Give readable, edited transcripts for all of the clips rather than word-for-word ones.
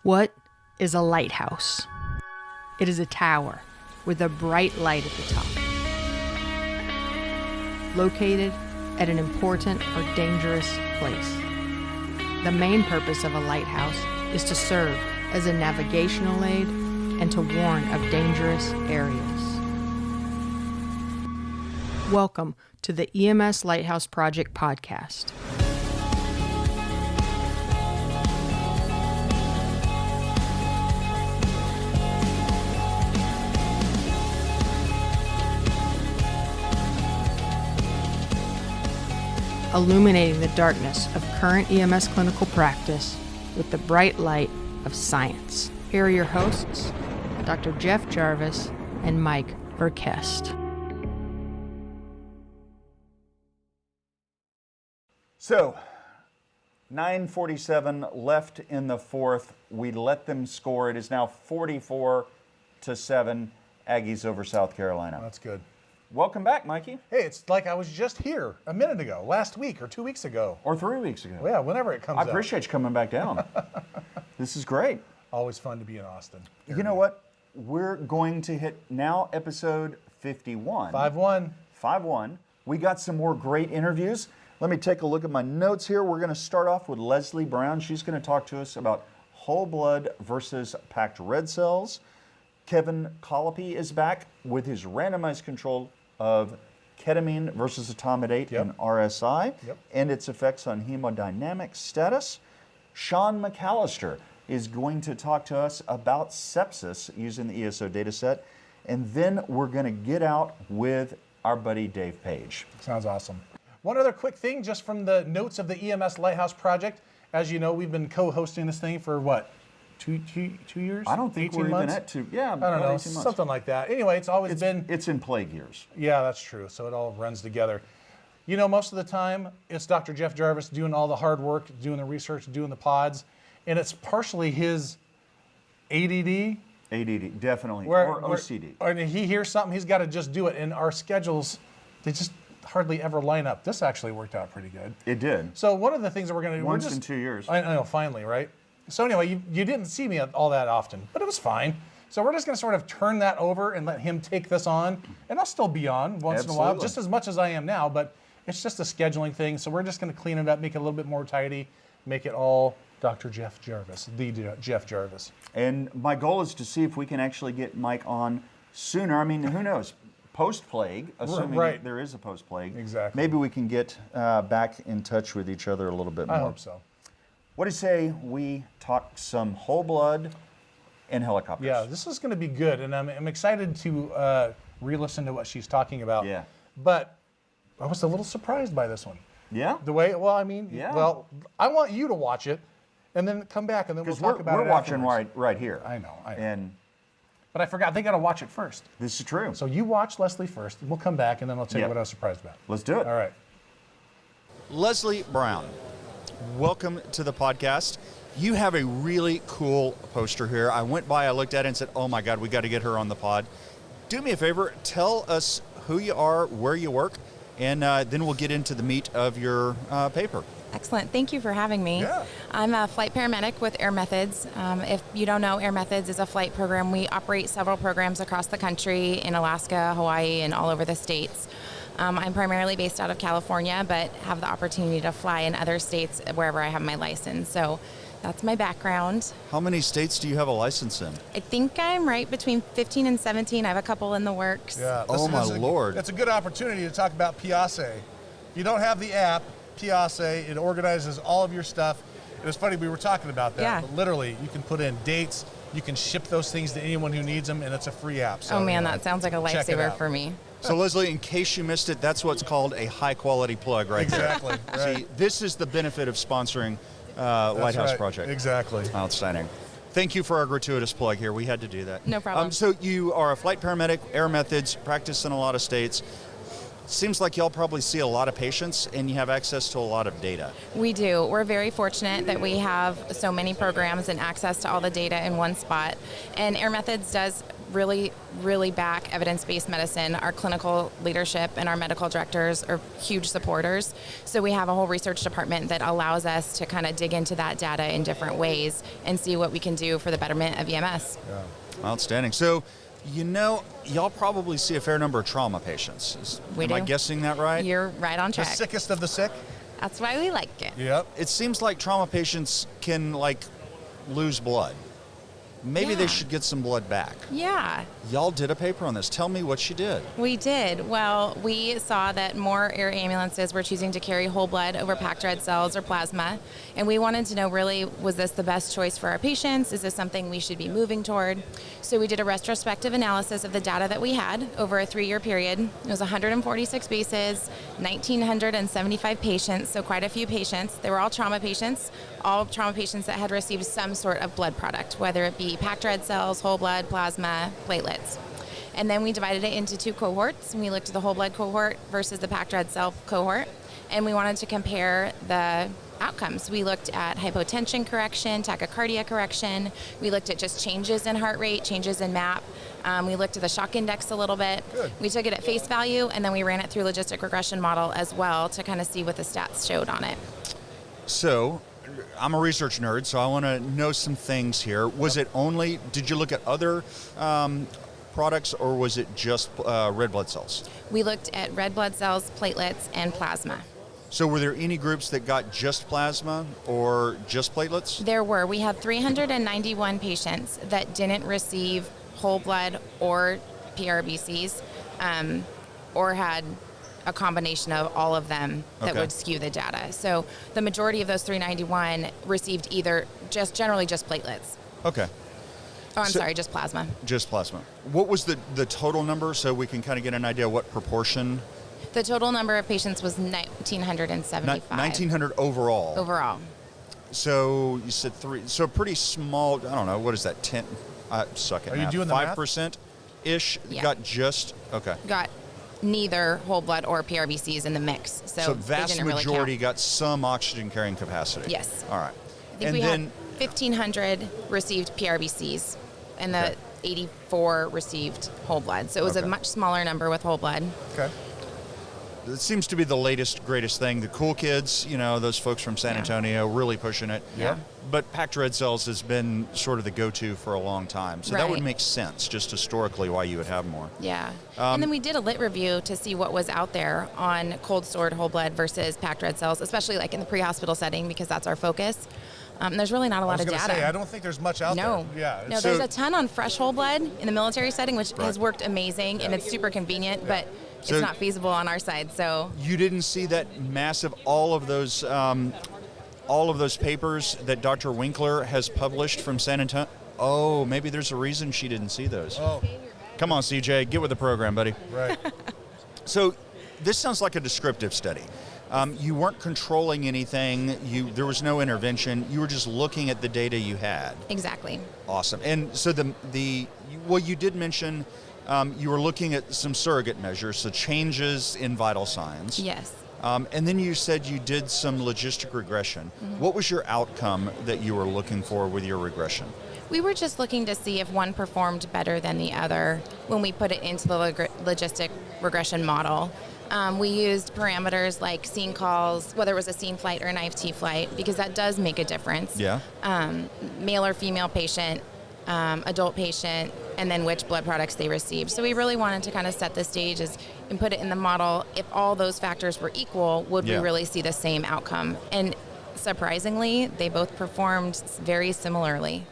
What is a lighthouse? It is a tower with a bright light at the top, located at an important or dangerous place. The main purpose of a lighthouse is to serve as a navigational aid and to warn of dangerous areas. Welcome to the EMS Lighthouse Project podcast. Illuminating the darkness of current EMS clinical practice with the bright light of science. Here are your hosts, Dr. Jeff.Jarvis and Mike Verkest. So, 9:47 left in the fourth. We let them score. It is now 44-7, Aggies over South Carolina. That's good. Welcome back, Mikey. Hey, it's like I was just here a minute ago, last week or 2 weeks ago. Or 3 weeks ago. Yeah, whenever it comes out. I appreciate you coming back down. This is great. Always fun to be in Austin. You know what? We're going to hit now episode 51. 5-1. 5-1. We got some more great interviews. Let me take a look at my notes here. We're going to start off with Leslie Brown. She's going to talk to us about whole blood versus packed red cells. Kevin Collopy is back with his randomized control of ketamine versus etomidate in RSI and its effects on hemodynamic status. Sean McAllister is going to talk to us about sepsis using the ESO dataset. And then we're going to get out with our buddy Dave Page. Sounds awesome. One other quick thing just from the notes of the EMS Lighthouse Project. As you know, we've been co-hosting this thing for what? Two years? I don't think we're even at two. Yeah, I don't know, something like that. Anyway, it's in plague years. Yeah, that's true. So it all runs together. You know, most of the time, it's Dr. Jeff.Jarvis doing all the hard work, doing the research, doing the pods, and it's partially his ADD. ADD, definitely, or OCD. And he hears something, he's got to just do it. And our schedules, they just hardly ever line up. This actually worked out pretty good. It did. So one of the things that we're going to do... Once in 2 years. I know, finally, right? So anyway, you didn't see me all that often, but it was fine. So we're just going to sort of turn that over and let him take this on. And I'll still be on once in a while, just as much as I am now, but it's just a scheduling thing. So we're just going to clean it up, make it a little bit more tidy, make it all Dr. Jeff.Jarvis, the Jeff.Jarvis. And my goal is to see if we can actually get Mike on sooner. I mean, who knows? Post-plague, assuming there is a post-plague. Exactly. Maybe we can get back in touch with each other a little bit more. I hope so. What do you say we talk some whole blood and helicopters? Yeah, this is going to be good, and I'm excited to re-listen to what she's talking about. Yeah. But I was a little surprised by this one. Yeah? The way, well, I mean, well, I want you to watch it, and then come back, and then we'll talk about it afterwards. We're watching right here. I know. But I forgot, they got to watch it first. This is true. So you watch Leslie first, and we'll come back, and then I'll tell you what I was surprised about. Let's do it. All right. Leslie Brown, welcome to the podcast. You have a really cool poster here. I went by, I looked at it and said, oh my God, we got to get her on the pod. Do me a favor, tell us who you are, where you work, and then we'll get into the meat of your paper. Excellent. Thank you for having me. Yeah. I'm a flight paramedic with Air Methods. If you don't know, Air Methods is a flight program. We operate several programs across the country in Alaska, Hawaii, and all over the states. I'm primarily based out of California, but have the opportunity to fly in other states wherever I have my license. So that's my background. How many states do you have a license in? I think I'm right between 15 and 17. I have a couple in the works. Yeah. Oh my Lord. It's a good opportunity to talk about Pcrf. You don't have the app, Pcrf. It organizes all of your stuff. It was funny, we were talking about that. Yeah. But literally, you can put in dates, you can ship those things to anyone who needs them, and it's a free app. So, oh man, that sounds like a lifesaver for me. So Leslie, in case you missed it, that's what's called a high-quality plug right there. Exactly. Right. See, this is the benefit of sponsoring Lighthouse Project. Exactly. Outstanding. Thank you for our gratuitous plug here. We had to do that. No problem. So you are a flight paramedic, Air Methods, practice in a lot of states. Seems like y'all probably see a lot of patients and you have access to a lot of data. We do. We're very fortunate that we have so many programs and access to all the data in one spot. And Air Methods does really, really back evidence-based medicine. Our clinical leadership and our medical directors are huge supporters. So we have a whole research department that allows us to kind of dig into that data in different ways and see what we can do for the betterment of EMS. Yeah. Outstanding. So, y'all probably see a fair number of trauma patients. We do. Am I guessing that right? You're right on The track. sickest of the sick. That's why we like it. Yep. It seems like trauma patients can lose blood. Maybe they Yeah. should get some blood back. Yeah. Y'all did a paper on this. Tell me what you did. We did. Well, we saw that more air ambulances were choosing to carry whole blood over packed red cells or plasma. And we wanted to know, really, was this the best choice for our patients? Is this something we should be moving toward? So we did a retrospective analysis of the data that we had over a 3-year period. It was 146 bases, 1,975 patients, so quite a few patients. They were all trauma patients that had received some sort of blood product, whether it be packed red cells, whole blood, plasma, platelets. And then we divided it into 2 cohorts. We looked at the whole blood cohort versus the packed red cell cohort, and we wanted to compare the outcomes. We looked at hypotension correction, tachycardia correction. We looked at just changes in heart rate, changes in MAP. We looked at the shock index a little bit. Good. We took it at face value, and then we ran it through logistic regression model as well to kind of see what the stats showed on it. So, I'm a research nerd, so I want to know some things here. Did you look at other products, or was it just red blood cells? We looked at red blood cells, platelets, and plasma. So were there any groups that got just plasma or just platelets? There were. We had 391 patients that didn't receive whole blood or PRBCs, or had a combination of all of them that would skew the data. So the majority of those 391 received either generally just platelets. Okay. Oh, just plasma. Just plasma. What was the total number, so we can kind of get an idea what proportion? The total number of patients was 1,975. 1,900 overall. Overall. So you said 3. So pretty small. I don't know. What is that? 10. I suck at Are math. you doing the math? 5% ish. Yeah. Got just okay. Got neither whole blood or PRBCs in the mix. So vast they didn't really majority count. got some oxygen carrying capacity. Yes. All right. I think we had 1,500 received PRBCs, and the 84 received whole blood. So it was a much smaller number with whole blood. Okay. It seems to be the latest, greatest thing. The cool kids, those folks from San Antonio, really pushing it. Yeah. But packed red cells has been sort of the go-to for a long time. So that would Right. make sense, just historically, why you would have more. Yeah. And then we did a lit review to see what was out there on cold stored whole blood versus packed red cells, especially in the pre-hospital setting, because that's our focus. There's really not a lot of data. I don't think there's much out No. there. Yeah. No, there's a ton on fresh whole blood in the military setting, which has worked amazing, and it's super convenient, but So- it's not feasible on our side. So You didn't see that massive, all of those papers that Dr. Winkler has published from San Antonio? Oh, maybe there's a reason she didn't see those. Oh, Come on, CJ, get with the program, buddy. right. So this sounds like a descriptive study. You weren't controlling anything. There was no intervention. You were just looking at the data you had. exactly. Awesome. And so you did mention you were looking at some surrogate measures, so changes in vital signs. Yes. And then you said you did some logistic regression. What was your outcome that you were looking for with your regression? We were just looking to see if one performed better than the other when we put it into the logistic regression model. We used parameters like scene calls, whether it was a scene flight or an IFT flight, because that does make a difference. Yeah. Male or female patient, adult patient, and then which blood products they received. So we really wanted to kind of set the stage and put it in the model. If all those factors were equal, would we really see the same outcome? And surprisingly, they both performed very similarly.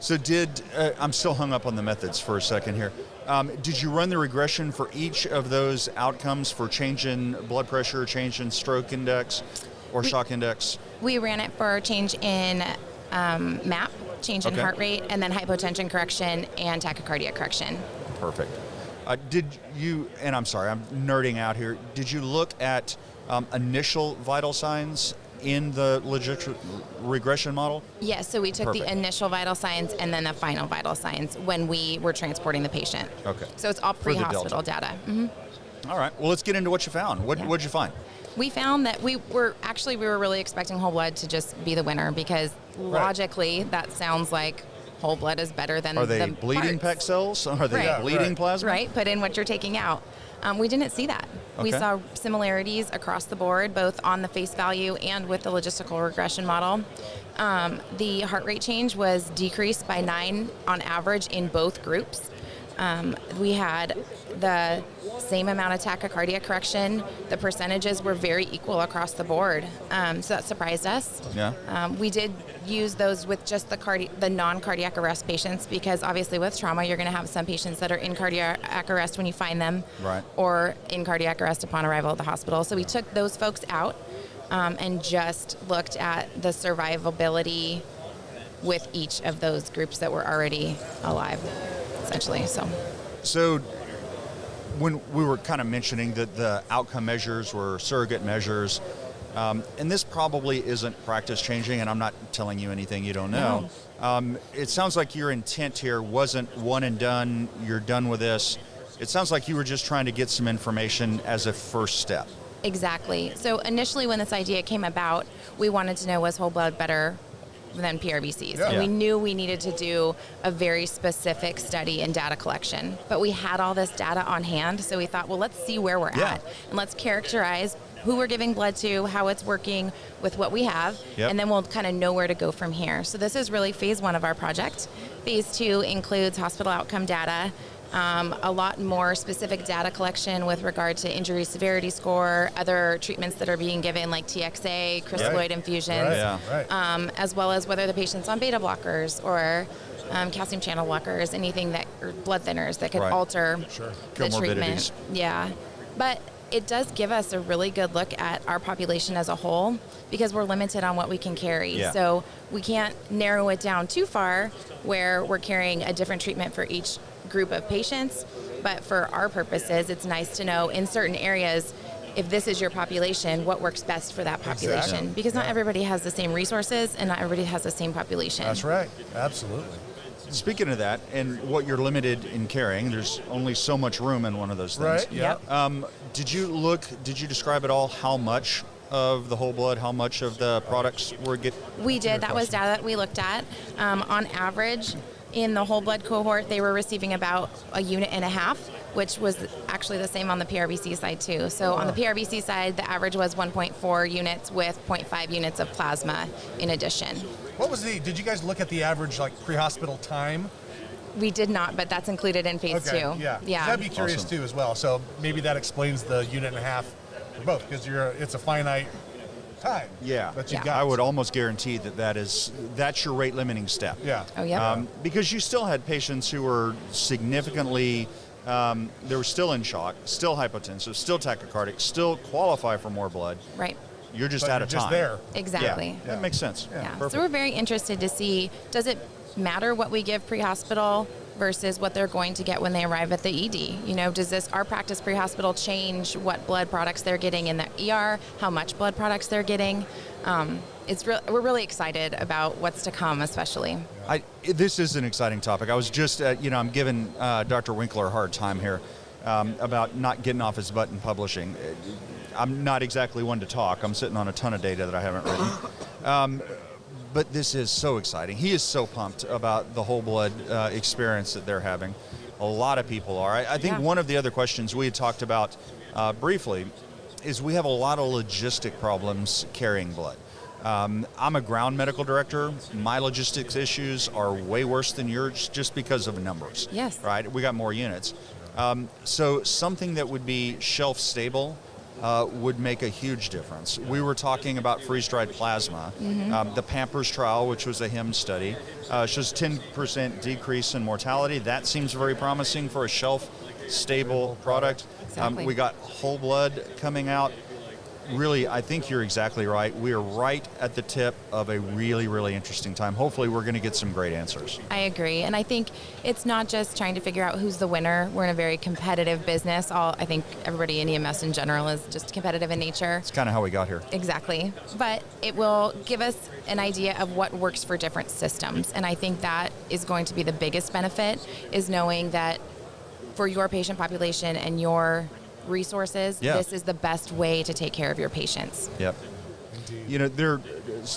So I'm still hung up on the methods for a second here. Did you run the regression for each of those outcomes for change in blood pressure, change in stroke index, or shock index? We ran it for change in MAP, change in heart rate, and then hypotension correction and tachycardia correction. Perfect. Did you, and I'm sorry, I'm nerding out here, did you look at initial vital signs in the regression model? Yes, so we took Perfect. the initial vital signs and then the final vital signs when we were transporting the patient. Okay. So it's all For the pre-hospital delta. data. Mm-hmm. All right. Well, let's get into what you found. What'd you find? We found that we were really expecting whole blood to just be the winner, because logically that sounds like whole blood is better than Are they the bleeding parts. PEC cells? Are they Right. bleeding plasma? Right, put in what you're taking out. We didn't see that. We Okay. saw similarities across the board, both on the face value and with the logistical regression model. The heart rate change was decreased by 9 on average in both groups. We had the same amount of tachycardia correction. The percentages were very equal across the board. So that surprised us. Yeah. We did use those with just the non-cardiac arrest patients, because obviously with trauma, you're going to have some patients that are in cardiac arrest when you find them, Right. or in cardiac arrest upon arrival at the hospital. So we took those folks out and just looked at the survivability with each of those groups that were already alive, essentially. So when we were kind of mentioning that the outcome measures were surrogate measures, and this probably isn't practice changing, and I'm not telling you anything you don't know. It sounds like your intent here wasn't one and done, you're done with this. It sounds like you were just trying to get some information as a first step. Exactly. So initially when this idea came about, we wanted to know, was whole blood better than PRBCs? Yeah. And Yeah. we knew we needed to do a very specific study and data collection. But we had all this data on hand, so we thought, well, let's see where we're Yeah. at, and let's characterize who we're giving blood to, how it's working with what we have, Yep. and then we'll kind of know where to go from here. So this is really phase 1 of our project. Phase 2 includes hospital outcome data, a lot more specific data collection with regard to injury severity score, other treatments that are being given like TXA, crystalloid infusions, Right. Yeah. Right. as well as whether the patient's on beta blockers or calcium channel blockers, anything that, or blood thinners that could Right. alter the Comorbidities. treatment. Yeah, but it does give us a really good look at our population as a whole, because we're limited on what we can carry. Yeah. So we can't narrow it down too far where we're carrying a different treatment for each group of patients. But for our purposes, it's nice to know in certain areas, if this is your population, what works best for that population. Exactly. Because not Yeah. everybody has the same resources and not everybody has the same population. That's right. Absolutely. Speaking of that, and what you're limited in carrying, there's only so much room in one of those things. Right. Yeah. Did you describe at all how much of the whole blood, how much of the products were We did. That was data that we looked at. On average, in the whole blood cohort, they were receiving about 1.5 units, which was actually the same on the PRBC side too. So on the PRBC side, the average was 1.4 units with 0.5 units of plasma in addition. What was did you guys look at the average like pre-hospital time? We did not, but that's included in phase 2. Yeah. 'Cause Yeah. I'd be curious Awesome. too as well. So maybe that explains the 1.5 units for both, because it's a finite time. Yeah. That you've Yeah. got. I would almost guarantee that's your rate limiting step. Yeah. Oh, yeah. Because you still had patients who were significantly, they were still in shock, still hypotensive, still tachycardic, still qualify for more blood. Right. You're just But out you're of just time. there. Exactly. Yeah, that makes sense. Yeah. Perfect. So we're very interested to see, does it matter what we give pre-hospital versus what they're going to get when they arrive at the ED? You know, does our practice pre-hospital change what blood products they're getting in the ER, how much blood products they're getting? We're really excited about what's to come, especially. This is an exciting topic. I was just, I'm giving Dr. Winkler a hard time here about not getting off his butt in publishing. I'm not exactly one to talk. I'm sitting on a ton of data that I haven't written. But this is so exciting. He is so pumped about the whole blood experience that they're having. A lot of people are. I think Yeah. one of the other questions we had talked about briefly is we have a lot of logistic problems carrying blood. I'm a ground medical director. My logistics issues are way worse than yours just because of numbers. Yes. Right? We got more units. So something that would be shelf stable would make a huge difference. We were talking about freeze-dried plasma. The Pampers trial, which was a HIM study, shows 10% decrease in mortality. That seems very promising for a shelf-stable product. Exactly. We got whole blood coming out. Really, I think you're exactly right. We are right at the tip of a really, really interesting time. Hopefully, we're going to get some great answers. I agree. And I think it's not just trying to figure out who's the winner. We're in a very competitive business. I think everybody in EMS in general is just competitive in nature. It's kind of how we got here. Exactly. But it will give us an idea of what works for different systems. And I think that is going to be the biggest benefit, is knowing that for your patient population and your resources, Yeah. this is the best way to take care of your patients. Yep. Indeed. You know,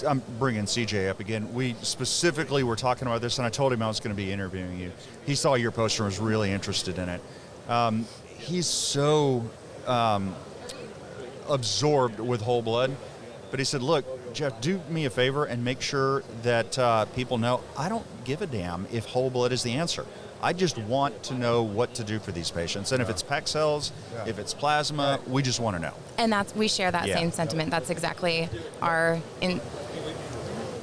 I'm bringing CJ up again. We specifically were talking about this, and I told him I was going to be interviewing you. He saw your poster and was really interested in it. He's so absorbed with whole blood, but he said, look, Jeff, do me a favor and make sure that people know I don't give a damn if whole blood is the answer. I just want to know what to do for these patients. And if it's PAC cells, if it's plasma, we just want to know. And we share that same sentiment. That's exactly our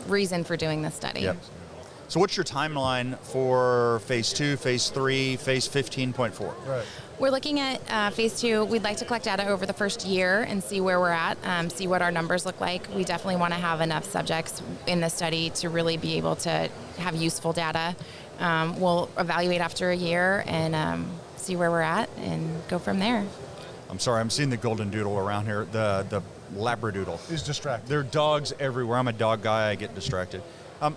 reason for doing this study. Yep. So what's your timeline for phase 2, phase 3, phase 15.4? Right. We're looking at phase 2. We'd like to collect data over the first year and see where we're at, see what our numbers look like. We definitely want to have enough subjects in the study to really be able to have useful data. We'll evaluate after a year and see where we're at and go from there. I'm sorry, I'm seeing the golden doodle around here, the labradoodle. He's distracted. There are dogs everywhere. I'm a dog guy, I get distracted.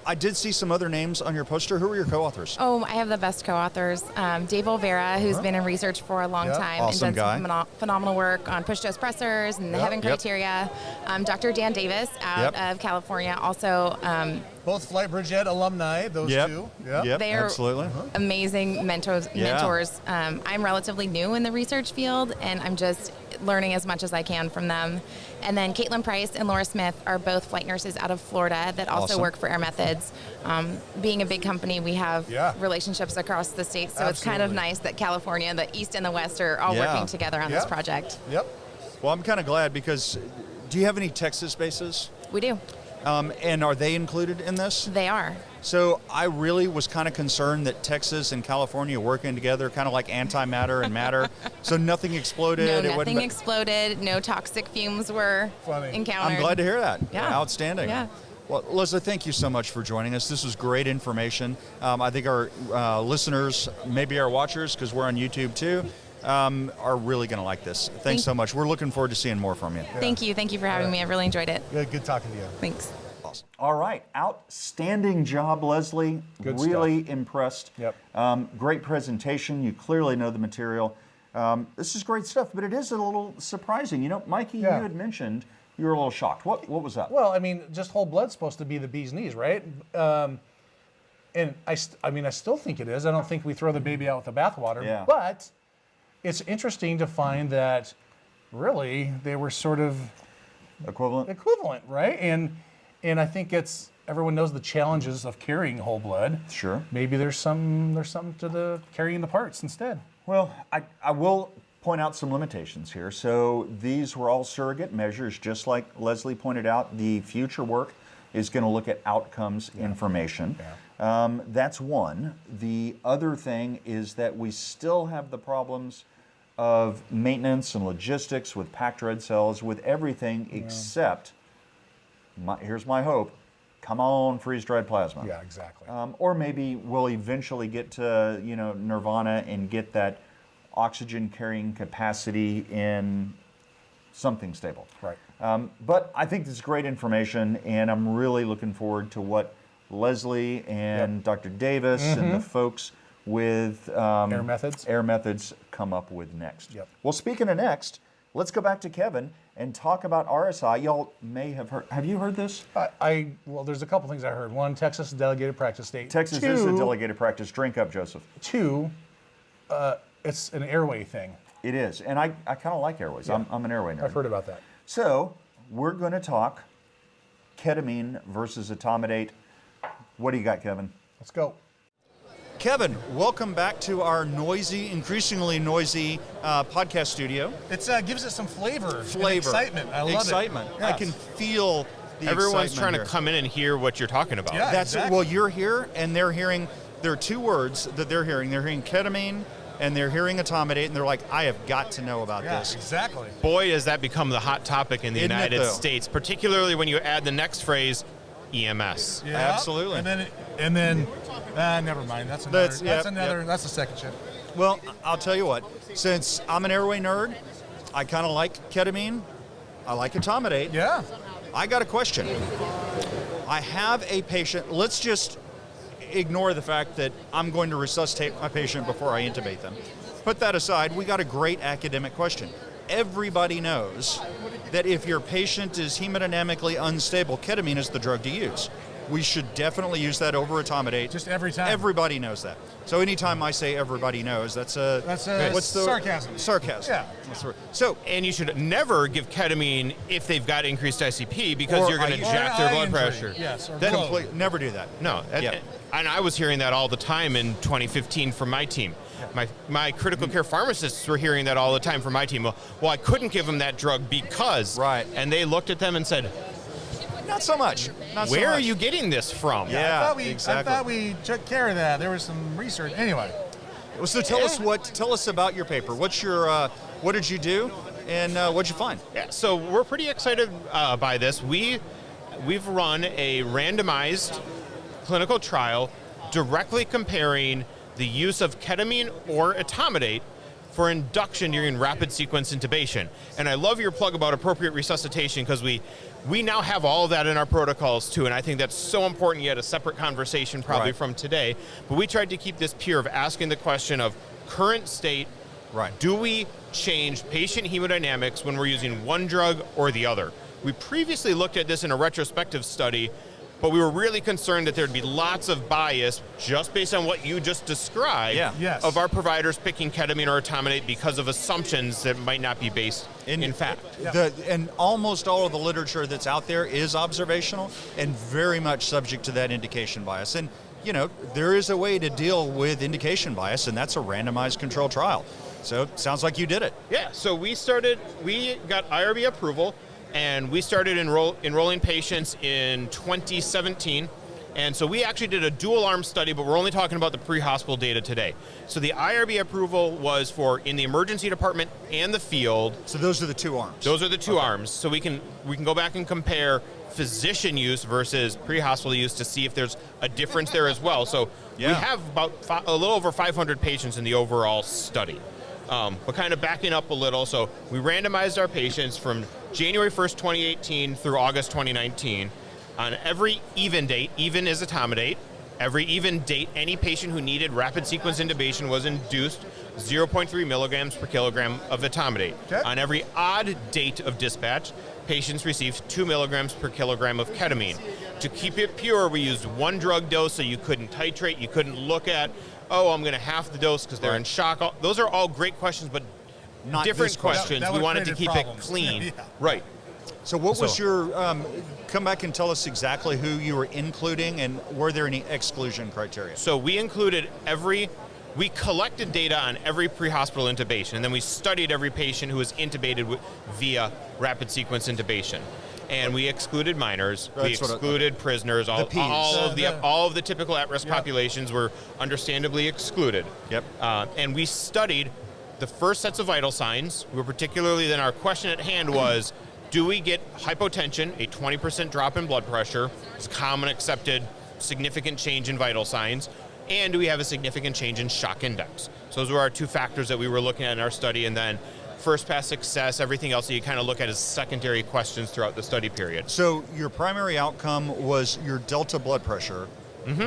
I did see some other names on your poster. Who were your co-authors? Oh, I have the best co-authors. Dave Olvera, who's been in research for a long time Awesome and guy. done some phenomenal work on push-dose pressors and the Heaven criteria. Dr. Dan Davis out of California, also. Both Flight Bridge Ed alumni, those two. Yep, they are absolutely. Amazing mentors. I'm relatively new in the research field, and I'm just learning as much as I can from them. And then Caitlin Price and Laura Smith are both flight nurses out of Florida that also work for Air Methods. Being a big company, we have relationships across the state, so it's kind of nice that California, the East and the West are all working together on this project. Yep. Well, I'm kind of glad because do you have any Texas bases? We do. And are they included in this? They are. So I really was kind of concerned that Texas and California working together, kind of like antimatter and matter. So nothing exploded. No, nothing exploded. No toxic fumes were encountered. I'm glad to hear that. Yeah. Outstanding. Yeah. Well, Leslie, thank you so much for joining us. This was great information. I think our listeners, maybe our watchers, because we're on YouTube too, are really going to like this. Thanks so much. We're looking forward to seeing more from you. Yeah. Thank you. Thank you for having me. I really enjoyed it. Good talking to you. Thanks. Awesome. All right. Outstanding job, Leslie. Good really stuff. impressed. Yep. Great presentation. You clearly know the material. This is great stuff, but it is a little surprising. You know, Mikey, you had mentioned you were a little shocked. What was that? Well, I mean, just whole blood's supposed to be the bee's knees, right? And I still think it is. I don't think we throw the baby out with the bathwater. Yeah. But it's interesting to find that really they were sort of equivalent, right? And I think everyone knows the challenges of carrying whole blood. Sure. Maybe there's something to the carrying the parts instead. Well, I will point out some limitations here. So these were all surrogate measures, just like Leslie pointed out. The future work is going to look at outcomes information. Yeah. That's one. The other thing is that we still have the problems of maintenance and logistics with packed red cells, with everything except, here's my hope, come on, freeze-dried plasma. Yeah, exactly. Or maybe we'll eventually get to nirvana and get that oxygen carrying capacity in something stable. Right. But I think this is great information, and I'm really looking forward to what Leslie and Dr. Davis and the folks with Air Methods come up with next. Yep. Well, speaking of next, let's go back to Kevin and talk about RSI. Y'all may have heard. Have you heard this? Well, there's a couple things I heard. One, Texas is a delegated practice state. Texas is a delegated practice. Drink up, Joseph. Two, it's an airway thing. It is, and I kind of like airways. Yeah. I'm an airway nerd. I've heard about that. So we're going to talk ketamine versus etomidate. What do you got, Kevin? Let's go. Kevin, welcome back to our increasingly noisy podcast studio. It gives it some flavor. And excitement. I love excitement. it. Yes. I can feel the Everyone's trying here. to come in and hear what you're talking about. Yeah, exactly. Well, you're here, and they're hearing. There are two words that they're hearing. They're hearing ketamine, and they're hearing etomidate, and they're like, I have got to know about this. Exactly. Boy, has that become the hot topic in the United States, particularly when you add the next phrase, EMS. Yeah, absolutely. And then, never mind. That's the second shift. Well, I'll tell you what. Since I'm an airway nerd, I kind of like ketamine. I like etomidate. Yeah. I got a question. I have a patient. Let's just ignore the fact that I'm going to resuscitate my patient before I intubate them. Put that aside. We got a great academic question. Everybody knows that if your patient is hemodynamically unstable, ketamine is the drug to use. We should definitely use that over etomidate. Just every time. Everybody knows that. So anytime I say everybody knows, that's sarcasm. Sarcasm. Yeah. So, and you should never give ketamine if they've got increased ICP because you're going to jack their blood pressure. Yes. Or never do that. No. And I was hearing that all the time in 2015 from my team. My critical care pharmacists were hearing that all the time from my team. Well, I couldn't give them that drug because. Right. And they looked at them and said, not so much. Where are you getting this from? Yeah, I exactly. thought we took care of that. There was some research. Anyway. So tell us about your paper. What's your, what did you do, and what'd you find? Yeah, so we're pretty excited by this. We've run a randomized clinical trial directly comparing the use of ketamine or etomidate for induction during rapid sequence intubation. And I love your plug about appropriate resuscitation because we now have all of that in our protocols too, and I think that's so important. Yet a separate conversation probably from today. But we tried to keep this pure of asking the question of current state, do we change patient hemodynamics when we're using one drug or the other? We previously looked at this in a retrospective study, but we were really concerned that there'd be lots of bias just based on what you just described of our providers picking ketamine or etomidate because of assumptions that might not be based in fact. And almost all of the literature that's out there is observational and very much subject to that indication bias. And there is a way to deal with indication bias, and that's a randomized controlled trial. So it sounds like you did it. Yeah, so we got IRB approval, and we started enrolling patients in 2017. And so we actually did a dual arm study, but we're only talking about the pre-hospital data today. So the IRB approval was for in the emergency department and the field. So those are the two arms. Those are the two arms. So we can go back and compare physician use versus pre-hospital use to see if there's a difference there as well. So we have about a little over 500 patients in the overall study. But kind of backing up a little, so we randomized our patients from January 1st, 2018 through August 2019 on every even date, even is etomidate, every even date, any patient who needed rapid sequence intubation was induced 0.3 milligrams per kilogram of etomidate. Okay. On every odd date of dispatch, patients received 2 milligrams per kilogram of ketamine. To keep it pure, we used one drug dose, so you couldn't titrate, you couldn't look at, I'm going to half the dose because they're in shock. Those are all great questions, but not different questions. That we wanted to keep problems. It clean. Yeah. Right. So what was your, come back and tell us exactly who you were including, and were there any exclusion criteria? So we included we collected data on every pre-hospital intubation, and then we studied every patient who was intubated via rapid sequence intubation. And we excluded minors, we excluded prisoners, all of the typical at-risk populations were understandably excluded. Yep. And we studied the first sets of vital signs. We were particularly, then our question at hand was, do we get hypotension, a 20% drop in blood pressure, it's common accepted significant change in vital signs, and do we have a significant change in shock index? So those were our two factors that we were looking at in our study, and then first pass success, everything else that you kind of look at as secondary questions throughout the study period. So your primary outcome was your delta blood pressure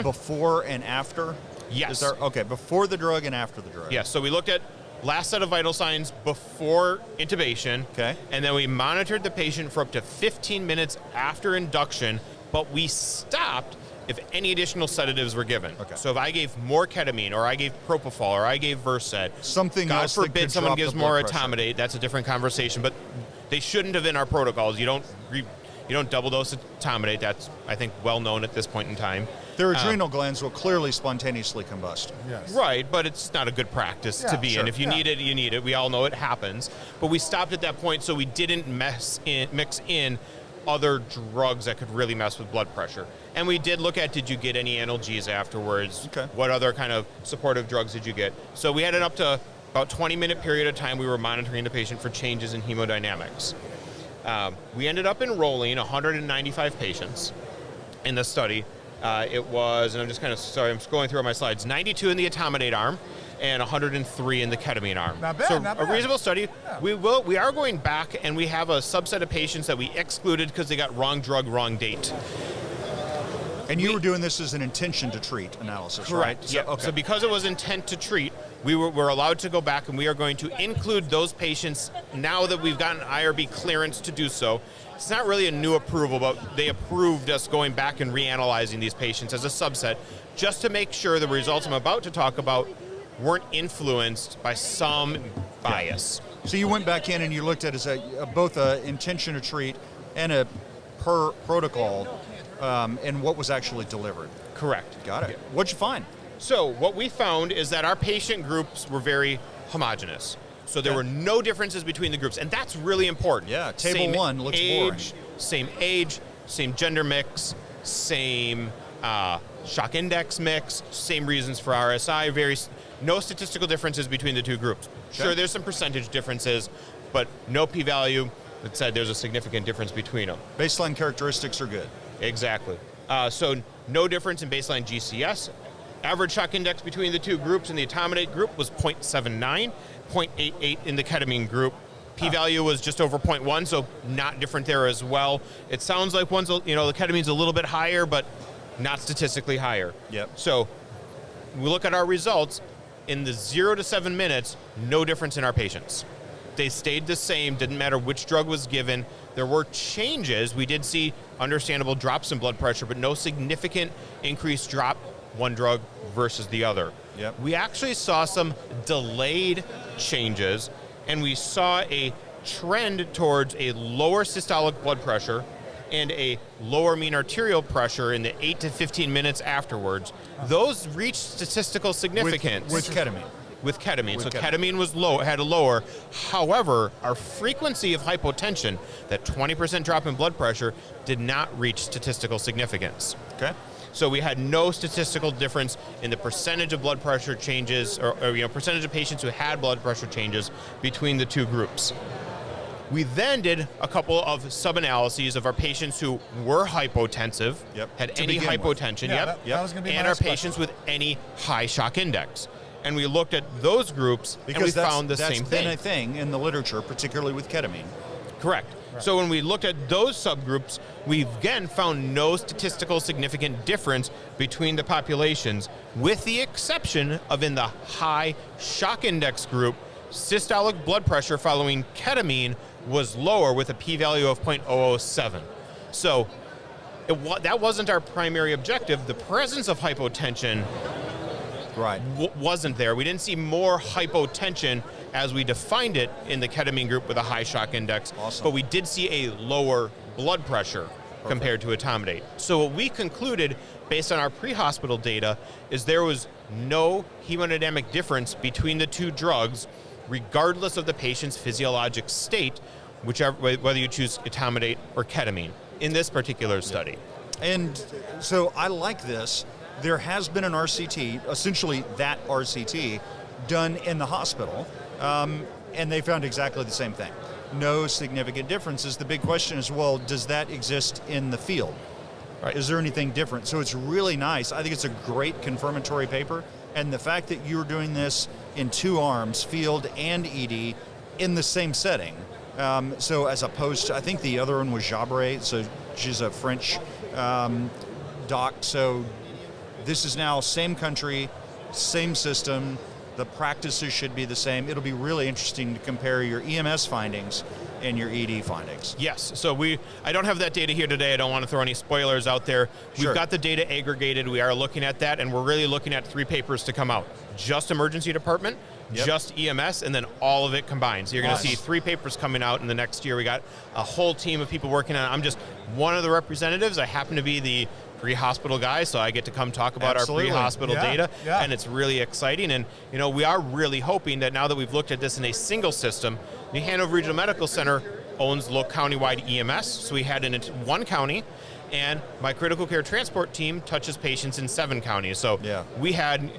before and after? Yes. Before the drug and after the drug. Yes, so we looked at last set of vital signs before intubation, and then we monitored the patient for up to 15 minutes after induction, but we stopped if any additional sedatives were given. So if I gave more ketamine, or I gave propofol, or I gave Versed, something God else forbid someone gives more etomidate, that's a different conversation, but they shouldn't have in our protocols. You don't double dose etomidate. That's, I think, well known at this point in time. Their adrenal glands will clearly spontaneously combust. Yes. Right, but it's not a good practice to be in. If you need it, you need it. We all know it happens. But we stopped at that point, so we didn't mix in other drugs that could really mess with blood pressure. And we did look at, did you get any analgesics afterwards? What other kind of supportive drugs did you get? So we had it up to about 20-minute period of time we were monitoring the patient for changes in hemodynamics. We ended up enrolling 195 patients in the study. It was, and I'm just kind of, sorry, I'm scrolling through my slides, 92 in the etomidate arm and 103 in the ketamine arm. Not bad, so not bad. A reasonable study. Yeah. We are going back, and we have a subset of patients that we excluded because they got wrong drug, wrong date. And you were doing this as an intention to treat analysis, correct, right? Yeah. So, okay. So because it was intent to treat, we're allowed to go back, and we are going to include those patients now that we've gotten IRB clearance to do so. It's not really a new approval, but they approved us going back and reanalyzing these patients as a subset, just to make sure the results I'm about to talk about weren't influenced by some bias. So you went back in and you looked at it as both an intention to treat and a per protocol, and what was actually delivered. Correct. Got it. What'd you find? So what we found is that our patient groups were very homogeneous. So there were no differences between the groups, and that's really important. Yeah, table one looks boring. Same age, same gender mix, same shock index mix, same reasons for RSI, no statistical differences between the two groups. Okay. Sure, there's some percentage differences, but no p-value that said there's a significant difference between them. Baseline characteristics are good. Exactly. So no difference in baseline GCS. Average shock index between the two groups in the etomidate group was 0.79, 0.88 in the ketamine group. P-value was just over 0.1, so not different there as well. It sounds like the ketamine's a little bit higher, but not statistically higher. Yep. So we look at our results. In the 0 to 7 minutes, no difference in our patients. They stayed the same, didn't matter which drug was given. There were changes. We did see understandable drops in blood pressure, but no significant increased drop one drug versus the other. Yep. We actually saw some delayed changes, and we saw a trend towards a lower systolic blood pressure and a lower mean arterial pressure in the 8 to 15 minutes afterwards. Those reached statistical significance. With ketamine. With ketamine. So ketamine. ketamine was had a lower. However, our frequency of hypotension, that 20% drop in blood pressure, did not reach statistical significance. Okay. So we had no statistical difference in the percentage of blood pressure changes, or percentage of patients who had blood pressure changes between the two groups. We then did a couple of sub-analyses of our patients who were hypotensive, had To any begin with. hypotension, That was going to be and my our next patients with any high shock index. And we looked at those groups, and we found the same thing. That's been a thing in the literature, particularly with ketamine. Correct. So when we looked at those subgroups, we again found no statistical significant difference between the populations, with the exception of in the high shock index group, systolic blood pressure following ketamine was lower with a p-value of 0.007. So that wasn't our primary objective. The presence of hypotension wasn't there. We didn't see more hypotension as we defined it in the ketamine group with a high shock index, but we did see a lower blood pressure compared to etomidate. So what we concluded based on our pre-hospital data is there was no hemodynamic difference between the two drugs, regardless of the patient's physiologic state, whether you choose etomidate or ketamine in this particular study. And so I like this. There has been an RCT, essentially that RCT, done in the hospital, and they found exactly the same thing. No significant differences. The big question is, well, does that exist in the field? Right. Is there anything different? So it's really nice. I think it's a great confirmatory paper, and the fact that you're doing this in two arms, field and ED, in the same setting. So as opposed to, I think the other one was Jarvis, so she's a French doc, so this is now same country, same system. The practices should be the same. It'll be really interesting to compare your EMS findings and your ED findings. Yes, so I don't have that data here today. I don't want to throw any spoilers out there. Sure. We've got the data aggregated. We are looking at that, and we're really looking at 3 papers to come out. Just emergency department, just EMS, and then all of it combined. So you're going to see 3 papers coming out in the next year. We got a whole team of people working on it. I'm just one of the representatives. I happen to be the pre-hospital guy, so I get to come talk about our pre-hospital data, and it's really exciting. And we are really hoping that now that we've looked at this in a single system, New Hanover Regional Medical Center owns local countywide EMS, so we had it in 1 county, and my critical care transport team touches patients in 7 counties. So we had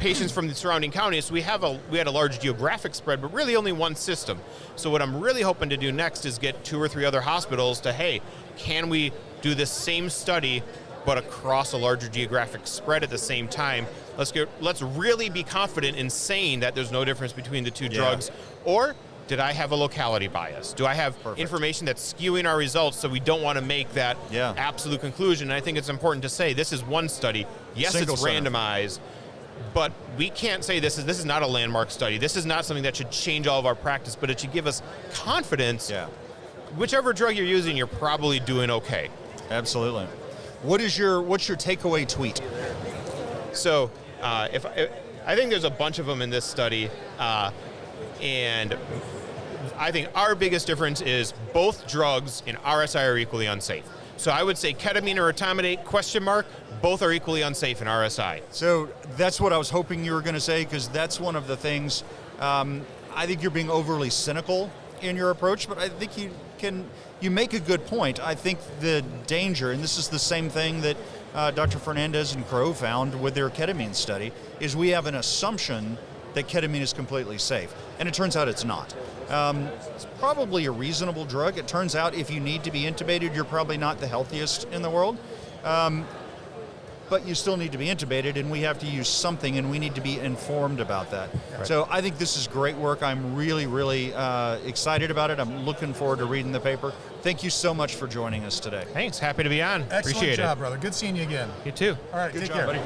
patients from the surrounding counties. So we had a large geographic spread, but really only 1 system. So what I'm really hoping to do next is get 2 or 3 other hospitals to, hey, can we do this same study but across a larger geographic spread at the same time? Let's really be confident in saying that there's no difference between the 2 drugs, or Did I have a locality bias? Do I have information that's skewing our results so we don't want to make that absolute conclusion? And I think it's important to say this is one study. Yes, it's randomized, but we can't say this is not a landmark study. This is not something that should change all of our practice, but it should give us confidence. Yeah. Whichever drug you're using, you're probably doing okay. Absolutely. What's your takeaway tweet? So if I think there's a bunch of them in this study, and I think our biggest difference is both drugs in RSI are equally unsafe. So I would say ketamine or etomidate, both are equally unsafe in RSI. So that's what I was hoping you were going to say, because that's one of the things. I think you're being overly cynical in your approach, but I think you make a good point. I think the danger, and this is the same thing that Dr. Fernandez and Crow found with their ketamine study, is we have an assumption that ketamine is completely safe, and it turns out it's not. It's probably a reasonable drug. It turns out if you need to be intubated, you're probably not the healthiest in the world. But you still need to be intubated, and we have to use something, and we need to be informed about that. Right. So I think this is great work. I'm really, really excited about it. I'm looking forward to reading the paper. Thank you so much for joining us today. Thanks. Happy to be on. Excellent job, brother. Good seeing you again. You too. All right, Good take job, care. buddy.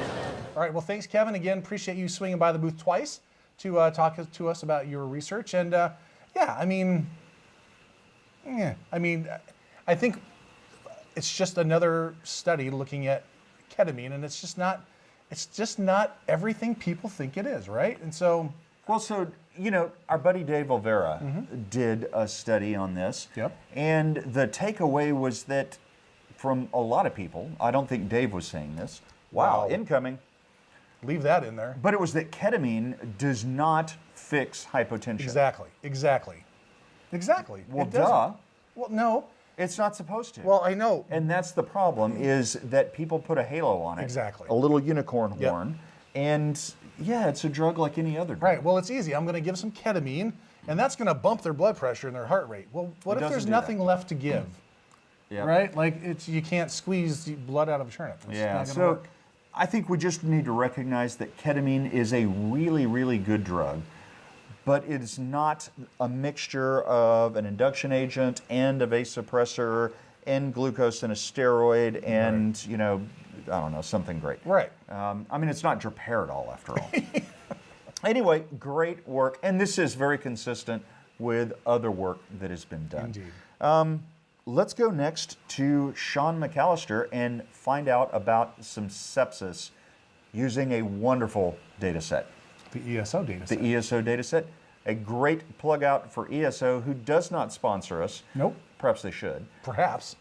All right, well, thanks, Kevin. Again, appreciate you swinging by the booth twice to talk to us about your research. And I think it's just another study looking at ketamine, and it's just not everything people think it is, right? And so, our buddy Dave Olvera did a study on this. Yep. And the takeaway was that from a lot of people, I don't think Dave was saying this. Wow, incoming. Leave that in there. But it was that ketamine does not fix hypotension. Exactly. Well, duh. Well, no. It's not supposed to. Well, I know. And that's the problem, is that people put a halo on it. Exactly. A little unicorn horn. And it's a drug like any other drug. Right. Well, it's easy. I'm going to give some ketamine, and that's going to bump their blood pressure and their heart rate. Well, what if there's nothing left to give? Yeah. Right? Like, you can't squeeze the blood out of a turnip. It's not gonna work. I think we just need to recognize that ketamine is a really, really good drug, but it's not a mixture of an induction agent and a vasoppressor and glucose and a steroid and, something great. Right. It's not droperidol after all. Anyway, great work. And this is very consistent with other work that has been done. Indeed. Let's go next to Sean McAllister and find out about some sepsis using a wonderful data set. The ESO data set. The ESO data set. A great plug out for ESO, who does not sponsor us. Nope. Perhaps they should. Perhaps.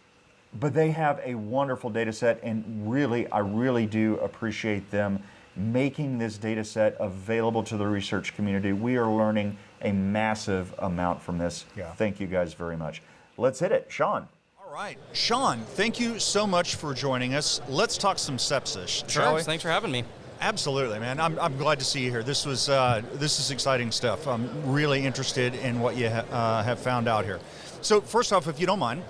But they have a wonderful data set, and I really do appreciate them making this data set available to the research community. We are learning a massive amount from this. Yeah. Thank you guys very much. Let's hit it. Sean. All right. Sean, thank you so much for joining us. Let's talk some sepsis, shall we? Thanks for having me. Absolutely, man. I'm glad to see you here. This is exciting stuff. I'm really interested in what you have found out here. So first off, if you don't mind,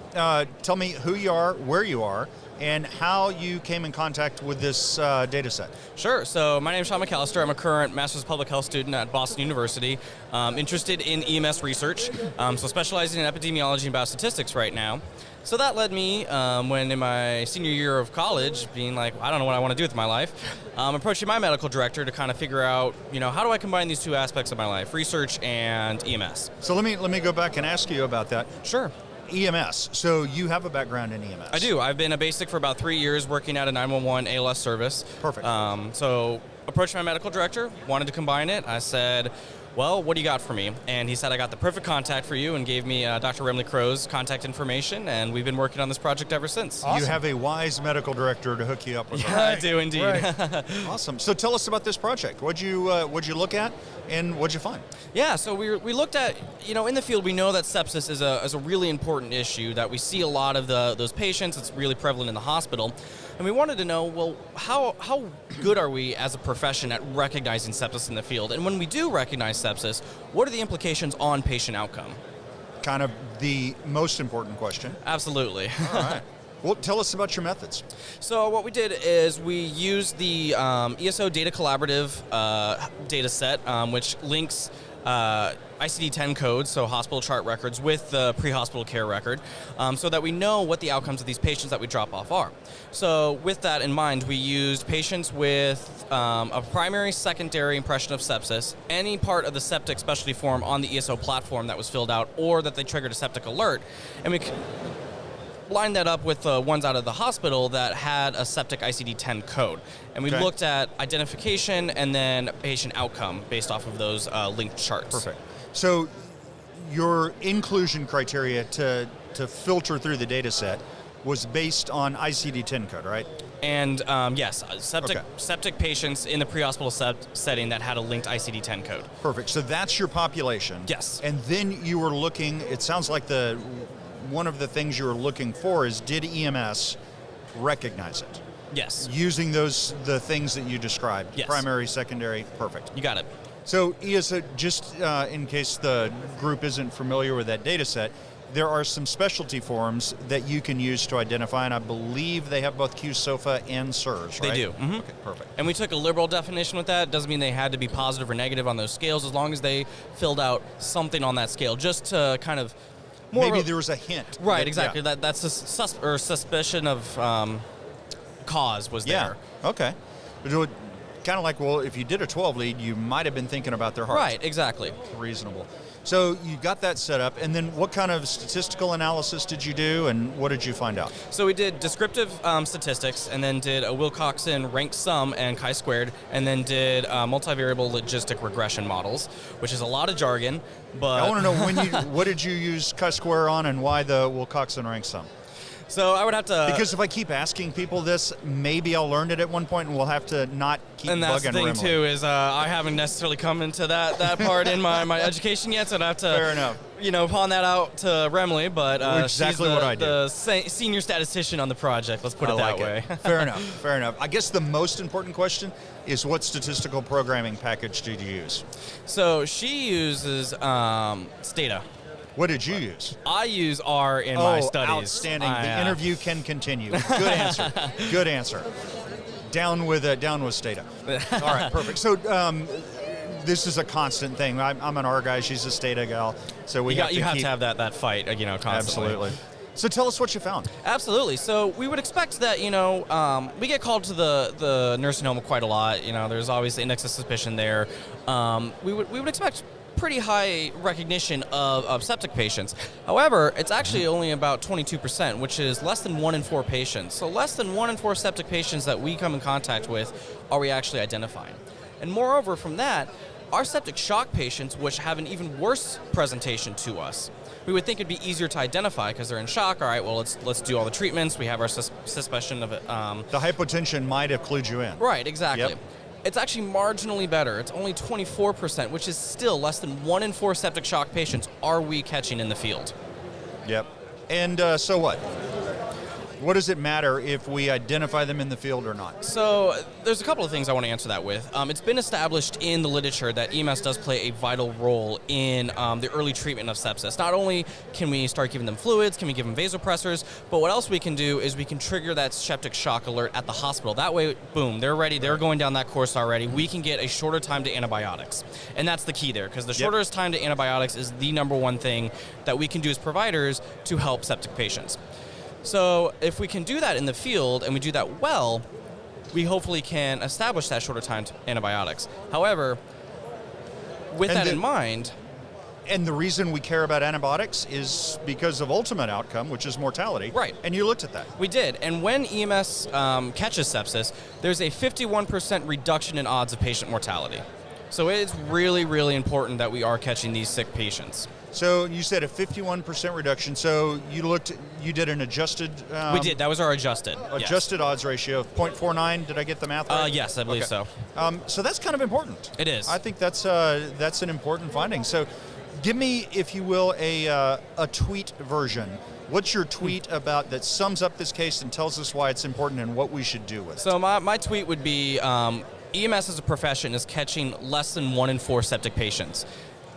tell me who you are, where you are, and how you came in contact with this data set. Sure. So my name is Sean McAllister. I'm a current Master's of Public Health student at Boston University, interested in EMS research, so specializing in epidemiology and biostatistics right now. So that led me, when in my senior year of college, being like, I don't know what I want to do with my life, approaching my medical director to kind of figure out, how do I combine these two aspects of my life, research and EMS. So let me go back and ask you about that. Sure. EMS. So you have a background in EMS. I do. I've been a basic for about 3 years working at a 911 ALS service. Perfect. So approached my medical director, wanted to combine it. I said, well, what do you got for me? And he said, I got the perfect contact for you, and gave me Dr. Remley Crow's contact information, and we've been working on this project ever since. Awesome. You have a wise medical director to hook you up with. Yeah, I do indeed. Right. Awesome. So tell us about this project. What'd you look at, and what'd you find? Yeah, so we looked at, in the field, we know that sepsis is a really important issue, that we see a lot of those patients. It's really prevalent in the hospital. And we wanted to know, well, how good are we as a profession at recognizing sepsis in the field? And when we do recognize sepsis, what are the implications on patient outcome? Kind of the most important question. Absolutely. All right. Well, tell us about your methods. So what we did is we used the ESO Data Collaborative data set, which links ICD-10 codes, so hospital chart records, with the pre-hospital care record, so that we know what the outcomes of these patients that we drop off are. So with that in mind, we used patients with a primary, secondary impression of sepsis, any part of the septic specialty form on the ESO platform that was filled out, or that they triggered a septic alert, and we lined that up with the ones out of the hospital that had a septic ICD-10 code. And we looked at identification and then patient outcome based off of those linked charts. Perfect. So your inclusion criteria to filter through the data set was based on ICD-10 code, right? And yes, septic patients in the pre-hospital setting that had a linked ICD-10 code. Perfect. So that's your population. Yes. And then you were looking, it sounds like one of the things you were looking for is, did EMS recognize it? Yes. Using the things that you described. Yes. Primary, secondary, perfect. You got it. So ESO, just in case the group isn't familiar with that data set, there are some specialty forms that you can use to identify, and I believe they have both QSOFA and SIRS, right? They do. Mm-hmm. Okay, perfect. And we took a liberal definition with that. Doesn't mean they had to be positive or negative on those scales, as long as they filled out something on that scale, just to kind of maybe there was a hint. Right, exactly. Yeah. That's a suspicion of cause was there. Yeah, okay. Kind of like, well, if you did a 12 lead, you might have been thinking about their heart. Right, exactly. Reasonable. So you got that set up, and then what kind of statistical analysis did you do, and what did you find out? So we did descriptive statistics, and then did a Wilcoxon ranked sum and chi-squared, and then did multivariable logistic regression models, which is a lot of jargon, but... I want to know what did you use chi-square on, and why the Wilcoxon ranked sum? So I would have to... Because if I keep asking people this, maybe I'll learn it at one point, and we'll have to not keep bugging And that's the thing, Rimley. too, is I haven't necessarily come into that part in my education yet, so I'd have to... Fair enough. Pawn that out to Remley, but exactly she's what I do. the senior statistician on the project, let's put it that way. Fair enough, fair enough. I guess the most important question is, what statistical programming package did you use? So she uses Stata. What did you use? I use R in my studies. Outstanding. The interview can continue. Good answer. Good answer. Down with Stata. All right, perfect. So this is a constant thing. I'm an R guy. She's a Stata gal. So you have to have that fight, constantly. Absolutely. So tell us what you found. Absolutely. So we would expect that, we get called to the nursing home quite a lot. There's always the index of suspicion there. We would expect pretty high recognition of septic patients. However, it's actually only about 22%, which is less than 1 in 4 patients. So less than 1 in 4 septic patients that we come in contact with are we actually identifying. And moreover, from that, our septic shock patients, which have an even worse presentation to us, we would think it'd be easier to identify because they're in shock. All right, well, let's do all the treatments. We have our suspicion of it. The hypotension might have clued you in. Right, exactly. Yep. It's actually marginally better. It's only 24%, which is still less than 1 in 4 septic shock patients are we catching in the field. Yep. And so what? What does it matter if we identify them in the field or not? So there's a couple of things I want to answer that with. It's been established in the literature that EMS does play a vital role in the early treatment of sepsis. Not only can we start giving them fluids, can we give them vasopressors, but what else we can do is we can trigger that septic shock alert at the hospital. That way, boom, they're ready, they're going down that course already. We can get a shorter time to antibiotics. And that's the key there, because the shortest time to antibiotics is the number one thing that we can do as providers to help septic patients. So if we can do that in the field and we do that well, we hopefully can establish that shorter time to antibiotics. However, with that in mind... And the reason we care about antibiotics is because of ultimate outcome, which is mortality. Right. And you looked at that. We did. And when EMS catches sepsis, there's a 51% reduction in odds of patient mortality. So it's really, really important that we are catching these sick patients. So you said a 51% reduction. So you did an adjusted... we did. That was our adjusted. Adjusted odds ratio of 0.49. Did I get the math right? Yes, I believe so. So that's kind of important. It is. I think that's an important finding. So give me, if you will, a tweet version. What's your tweet about that sums up this case and tells us why it's important and what we should do with it? So my tweet would be, EMS as a profession is catching less than 1 in 4 septic patients.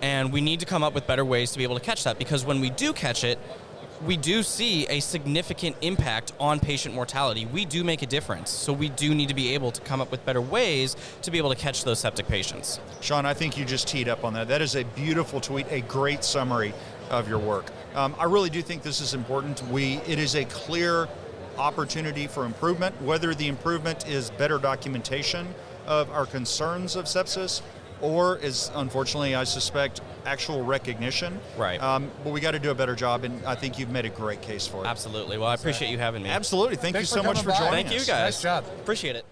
And we need to come up with better ways to be able to catch that, because when we do catch it, we do see a significant impact on patient mortality. We do make a difference, so we do need to be able to come up with better ways to be able to catch those septic patients. Sean, I think you just teed up on that. That is a beautiful tweet, a great summary of your work. I really do think this is important. It is a clear opportunity for improvement, whether the improvement is better documentation of our concerns of sepsis, or is, unfortunately, I suspect, actual recognition. Right. But we got to do a better job, and I think you've made a great case for it. Absolutely. Well, I appreciate you having me. Absolutely. Thank you so much for joining us. Thank you, guys. Nice job. Appreciate it.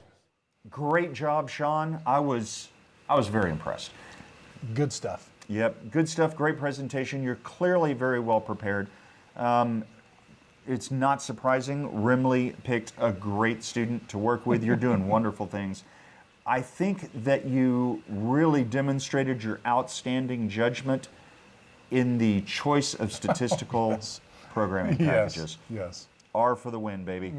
Great job, Sean. I was very impressed. Good stuff. Yep, good stuff. Great presentation. You're clearly very well prepared. It's not surprising. Rimley picked a great student to work with. You're doing wonderful things. I think that you really demonstrated your outstanding judgment in the choice of statistical programming packages. Yes. R for the win, baby.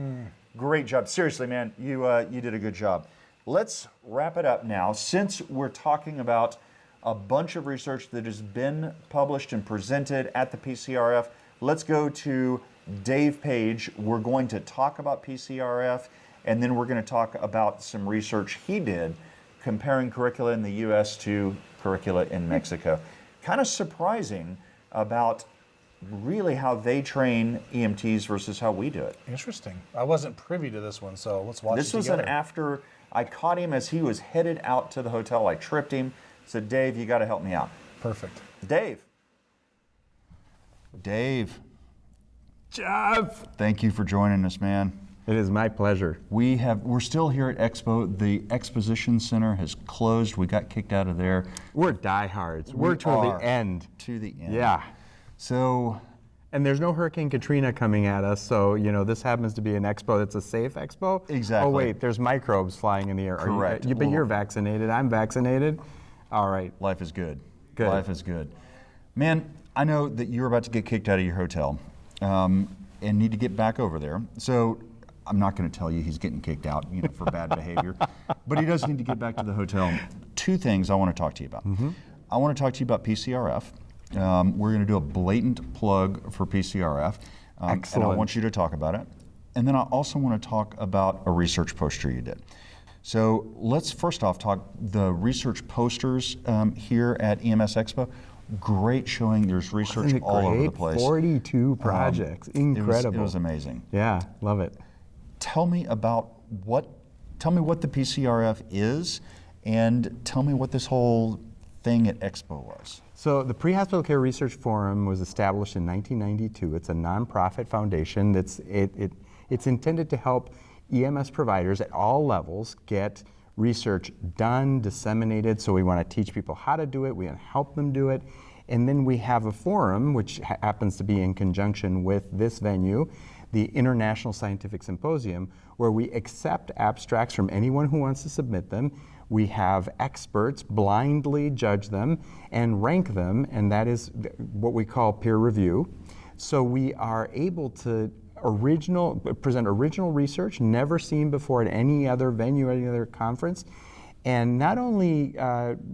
Great job. Seriously, man, you did a good job. Let's wrap it up now. Since we're talking about a bunch of research that has been published and presented at the PCRF, let's go to Dave Page. We're going to talk about PCRF, and then we're going to talk about some research he did comparing curricula in the U.S. to curricula in Mexico. Kind of surprising about really how they train EMTs versus how we do it. Interesting. I wasn't privy to this one, so let's watch it This was together. an after. I caught him as he was headed out to the hotel. I tripped him. Said, Dave, you got to help me out. Perfect. Dave. Jeff! Thank you for joining us, man. It is my pleasure. We're still here at Expo. The exposition center has closed. We got kicked out of there. We're diehards. We're to the end. To the end. Yeah. So, And there's no Hurricane Katrina coming at us, so this happens to be an expo that's a safe expo. Exactly. Oh wait, there's microbes flying in the air. Correct. But you're vaccinated. I'm vaccinated. All right. life is good. Good. Life is good. Man, I know that you're about to get kicked out of your hotel and need to get back over there. So I'm not going to tell you he's getting kicked out, for bad behavior, but he does need to get back to the hotel. Two things I want to talk to you about. I want to talk to you about PCRF. We're going to do a blatant plug for PCRF. Excellent. And I want you to talk about it. And then I also want to talk about a research poster you did. So let's first off talk the research posters here at EMS Expo. Great showing. There's research Isn't it all over great? the place. 42 projects. Incredible. It was amazing. Yeah, love it. Tell me what the PCRF is, and tell me what this whole thing at Expo was. So the Prehospital Care Research Forum was established in 1992. It's a nonprofit foundation it's intended to help EMS providers at all levels get research done, disseminated. So we want to teach people how to do it, we want to help them do it. And then we have a forum, which happens to be in conjunction with this venue, the International Scientific Symposium, where we accept abstracts from anyone who wants to submit them. We have experts blindly judge them and rank them, and that is what we call peer review. So we are able to present original research never seen before at any other venue, any other conference, and not only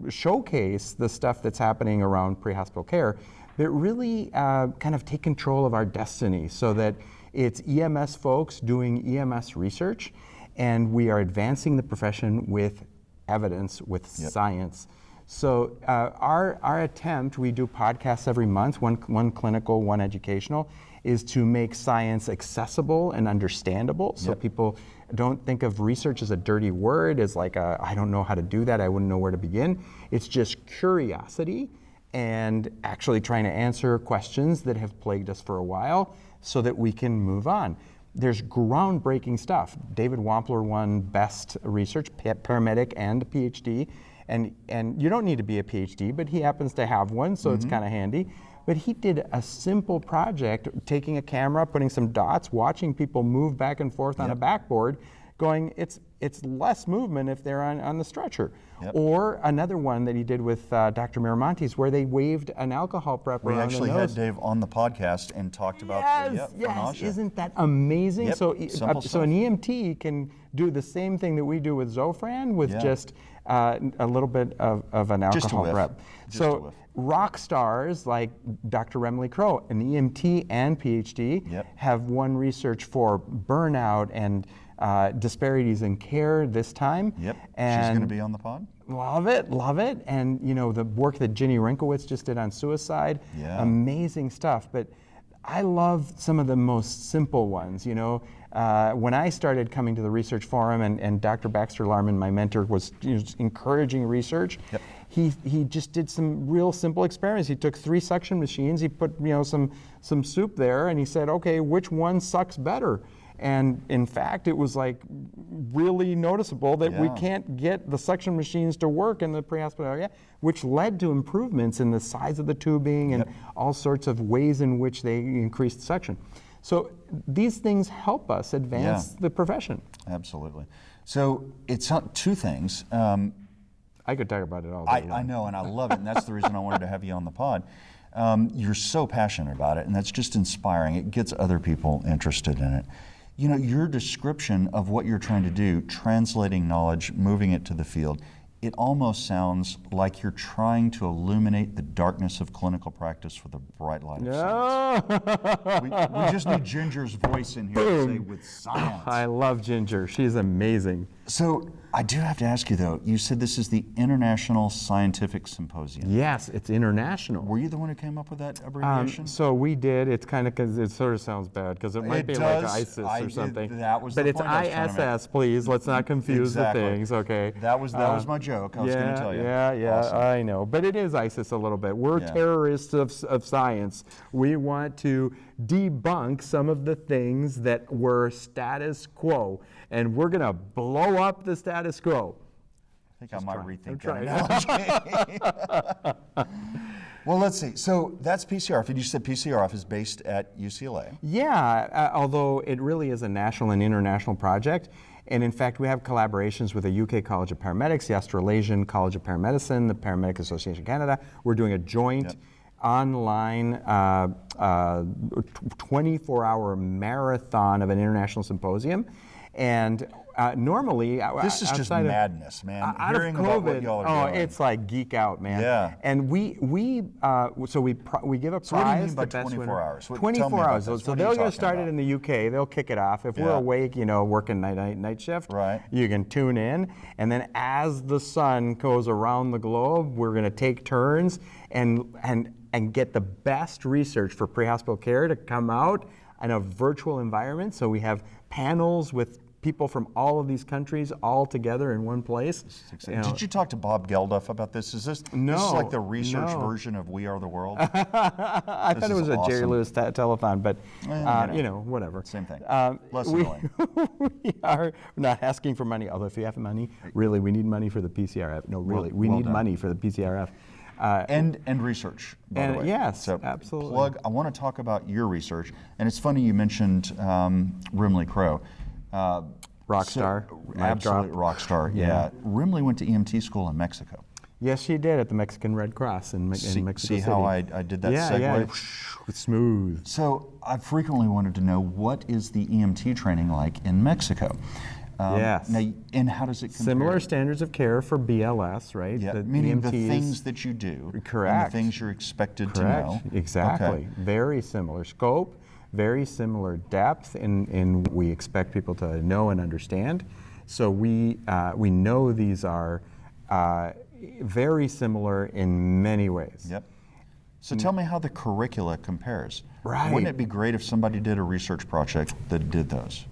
showcase the stuff that's happening around pre-hospital care, but really kind of take control of our destiny so that it's EMS folks doing EMS research, and we are advancing the profession with evidence, with science. So our attempt, we do podcasts every month, one clinical, one educational, is to make science accessible and understandable so people don't think of research as a dirty word, as like I don't know how to do that, I wouldn't know where to begin. It's just curiosity and actually trying to answer questions that have plagued us for a while so that we can move on. There's groundbreaking stuff. David Wampler won Best Research, paramedic and PhD. And you don't need to be a PhD, but he happens to have one, so it's kind of handy. But he did a simple project, taking a camera, putting some dots, watching people move back and forth on a backboard, going, it's less movement if they're on the stretcher. Or another one that he did with Dr. Miramontes, where they waved an alcohol prep around the nose. We actually had Dave on the podcast and talked about Yes, isn't that amazing? Yep. So an EMT can do the same thing that we do with Zofran with just a little bit of an Just a alcohol whiff. rep. Just a So whiff. rock stars like Dr. Remley Crow, an EMT and PhD, Yep. have won research for burnout and disparities in care this time. Yep. And She's going to be on the pod. Love it, love it. And you know, the work that Ginny Rinkowitz just did on suicide, Yeah. amazing stuff. But I love some of the most simple ones, you know. When I started coming to the research forum and Dr. Baxter Larman, my mentor, was encouraging research, Yep. he just did some real simple experiments. He took 3 suction machines, he put some soup there, and he said, okay, which one sucks better? And in fact, it was like really noticeable that we Yeah. can't get the suction machines to work in the pre-hospital area, which led to improvements in the size of the tubing and all sorts of ways in which they increased suction. So these things help us advance the profession. Absolutely. So it's 2 things. I could talk about it all day long. I know, and I love it, and that's the reason I wanted to have you on the pod. You're so passionate about it, and that's just inspiring. It gets other people interested in it. You know, your description of what you're trying to do, translating knowledge, moving it to the field, it almost sounds like you're trying to illuminate the darkness of clinical practice with a bright light of science. We just need Ginger's voice in here to say with science. I love Ginger. She's amazing. So I do have to ask you though, you said this is the International Scientific Symposium. Yes, it's international. Were you the one who came up with that abbreviation? So we did. It's kind of because it sort of sounds bad because it might It be does. like ISIS or something. That was but the it's point I was trying to make. ISS, please. Let's not confuse Exactly. the things. Okay. That was my joke. I was going to tell you. Yeah, Awesome. I know. But it is ISIS a little bit. We're terrorists of science. We want to debunk some of the things that were status quo, and we're going to blow up the status quo. I think I might rethink I'm that analogy. Well, let's see. So that's PCRF. And you said PCRF is based at UCLA. Yeah, although it really is a national and international project. And in fact, we have collaborations with the UK College of Paramedics, the Australasian College of Paramedicine, the Paramedic Association of Canada. We're doing a joint online 24-hour marathon of an international symposium. And normally, This is just madness, man. out Hearing of about what COVID, y'all are doing. it's like geek out, man. Yeah. And we give a prize. So what do you mean by the best 24 winner. hours? Tell me 24 about hours. this. So What are you they'll get talking started about? in the UK. They'll kick it off. If we're Yeah. awake, working night shift, Right. you can tune in. And then as the sun goes around the globe, we're going to take turns and get the best research for pre-hospital care to come out in a virtual environment. So we have panels with people from all of these countries all together in one place. Did you talk to Bob Geldof about this? Is this like the research version of We Are the World? I thought it was a Jerry Lewis telethon, but whatever. Same thing. Less we, annoying. we are not asking for money, although if you have money, really, we need money for the PCRF. No, really, we need done. money for the PCRF. And research, by the way. Yes, So absolutely. I want to talk about your research. And it's funny you mentioned Remley Crow. Rock star. Absolute rock star, yeah. Remley went to EMT school in Mexico. Yes, she did at the Mexican Red Cross in Mexico City. See how I did that segue? Yeah, smooth. So I frequently wanted to know, what is the EMT training like in Mexico? Yes. Now, and how does it compare? Similar standards of care for BLS, right? Yeah, The meaning the EMTs things that you do. Correct. And the things you're expected Correct. to know. Exactly. Okay. Very similar scope, very similar depth in we expect people to know and understand. So we know these are very similar in many ways. Yep. So tell me how the curricula compares. Right. Wouldn't it be great if somebody did a research project that did those?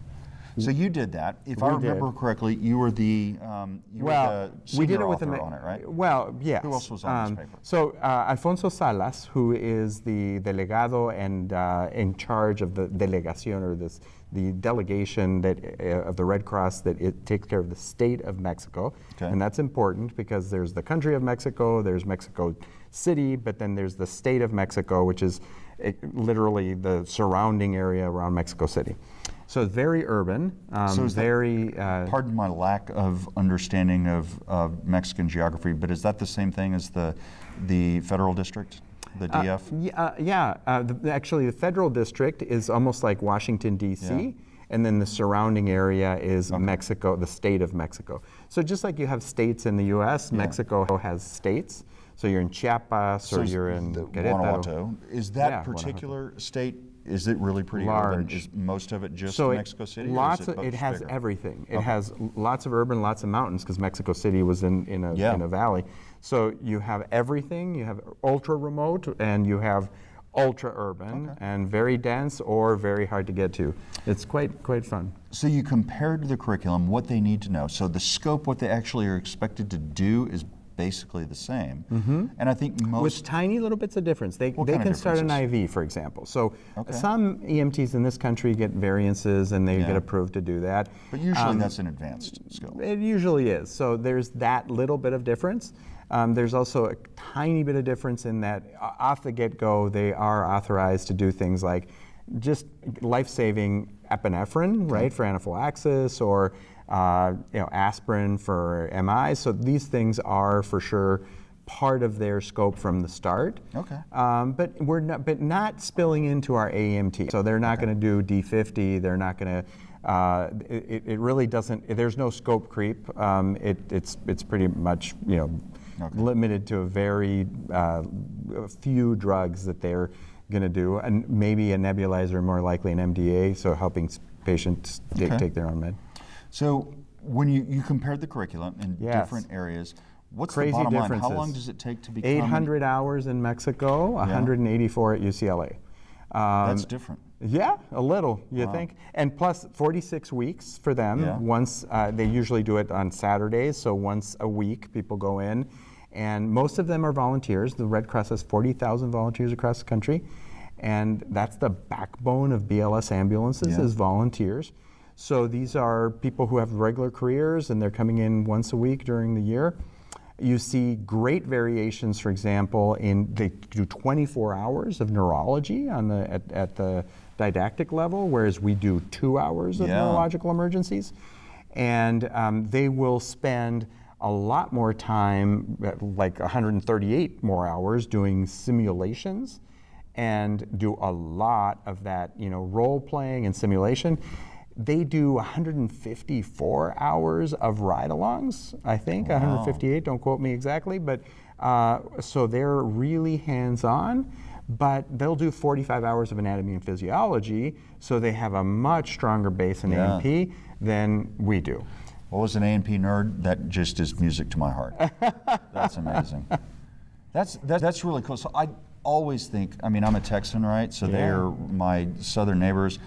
So you did that. If I remember correctly, you were the senior we did it with author on it, right? Well, yes. Who else was on this paper? So Alfonso Salas, who is the delegado and in charge of the delegación, or the delegation that of the Red Cross that it takes care of the state of Mexico, and that's important because there's the country of Mexico, there's Mexico City, but then there's the state of Mexico, which is literally the surrounding area around Mexico City. So it's very urban, very... pardon my lack of understanding of Mexican geography, but is that the same thing as the federal district, the DF? Actually, the federal district is almost like Washington, D.C., and then the surrounding area is Mexico, the state of Mexico. So just like you have states in the U.S., Mexico has states. So you're in Chiapas or you're in Guanajuato. Is that particular state, is it really pretty large? Urban? Is most of it just so Mexico City? It has everything. It has lots of urban, lots of mountains, because Mexico City was in a valley. So you have everything. You have ultra remote, and you have ultra urban, and very dense or very hard to get to. It's quite fun. So you compared the curriculum, what they need to know. So the scope, what they actually are expected to do, is basically the same. And I think most... With tiny little bits of difference. They can start an IV, for example. So some EMTs in this country get variances and they get approved to do that. But usually that's an advanced scope. It usually is. So there's that little bit of difference. There's also a tiny bit of difference in that off the get-go, they are authorized to do things like just life-saving epinephrine, right, for anaphylaxis, or aspirin for MIs. So these things are for sure part of their scope from the start. But not spilling into our AEMT. So they're not going to do D50. They're not going to. It really doesn't. There's no scope creep. It's pretty much limited to a very few drugs that they're going to do, and maybe a nebulizer, more likely an MDA. So helping patients take their own med. So when you compared the curriculum in different areas, what's the bottom line? How long does it take to become? 800 hours in Mexico, 184 at UCLA. That's different. Yeah, a little, you think? And plus 46 weeks for them. Once they usually do it on Saturdays, so once a week people go in. And most of them are volunteers. The Red Cross has 40,000 volunteers across the country. And that's the backbone of BLS ambulances is volunteers. So these are people who have regular careers and they're coming in once a week during the year. You see great variations, for example, they do 24 hours of neurology at the didactic level, whereas we do 2 hours of neurological emergencies. And they will spend a lot more time, like 138 more hours, doing simulations and do a lot of that, role playing and simulation. They do 154 hours of ride-alongs, I think, 158, don't quote me exactly, but so they're really hands-on, but they'll do 45 hours of anatomy and physiology, so they have a much stronger base in A&P than we do. Well, as an A&P nerd, that just is music to my heart. That's amazing. That's really cool. So I always think, I'm a Texan, right? So they're my southern neighbors.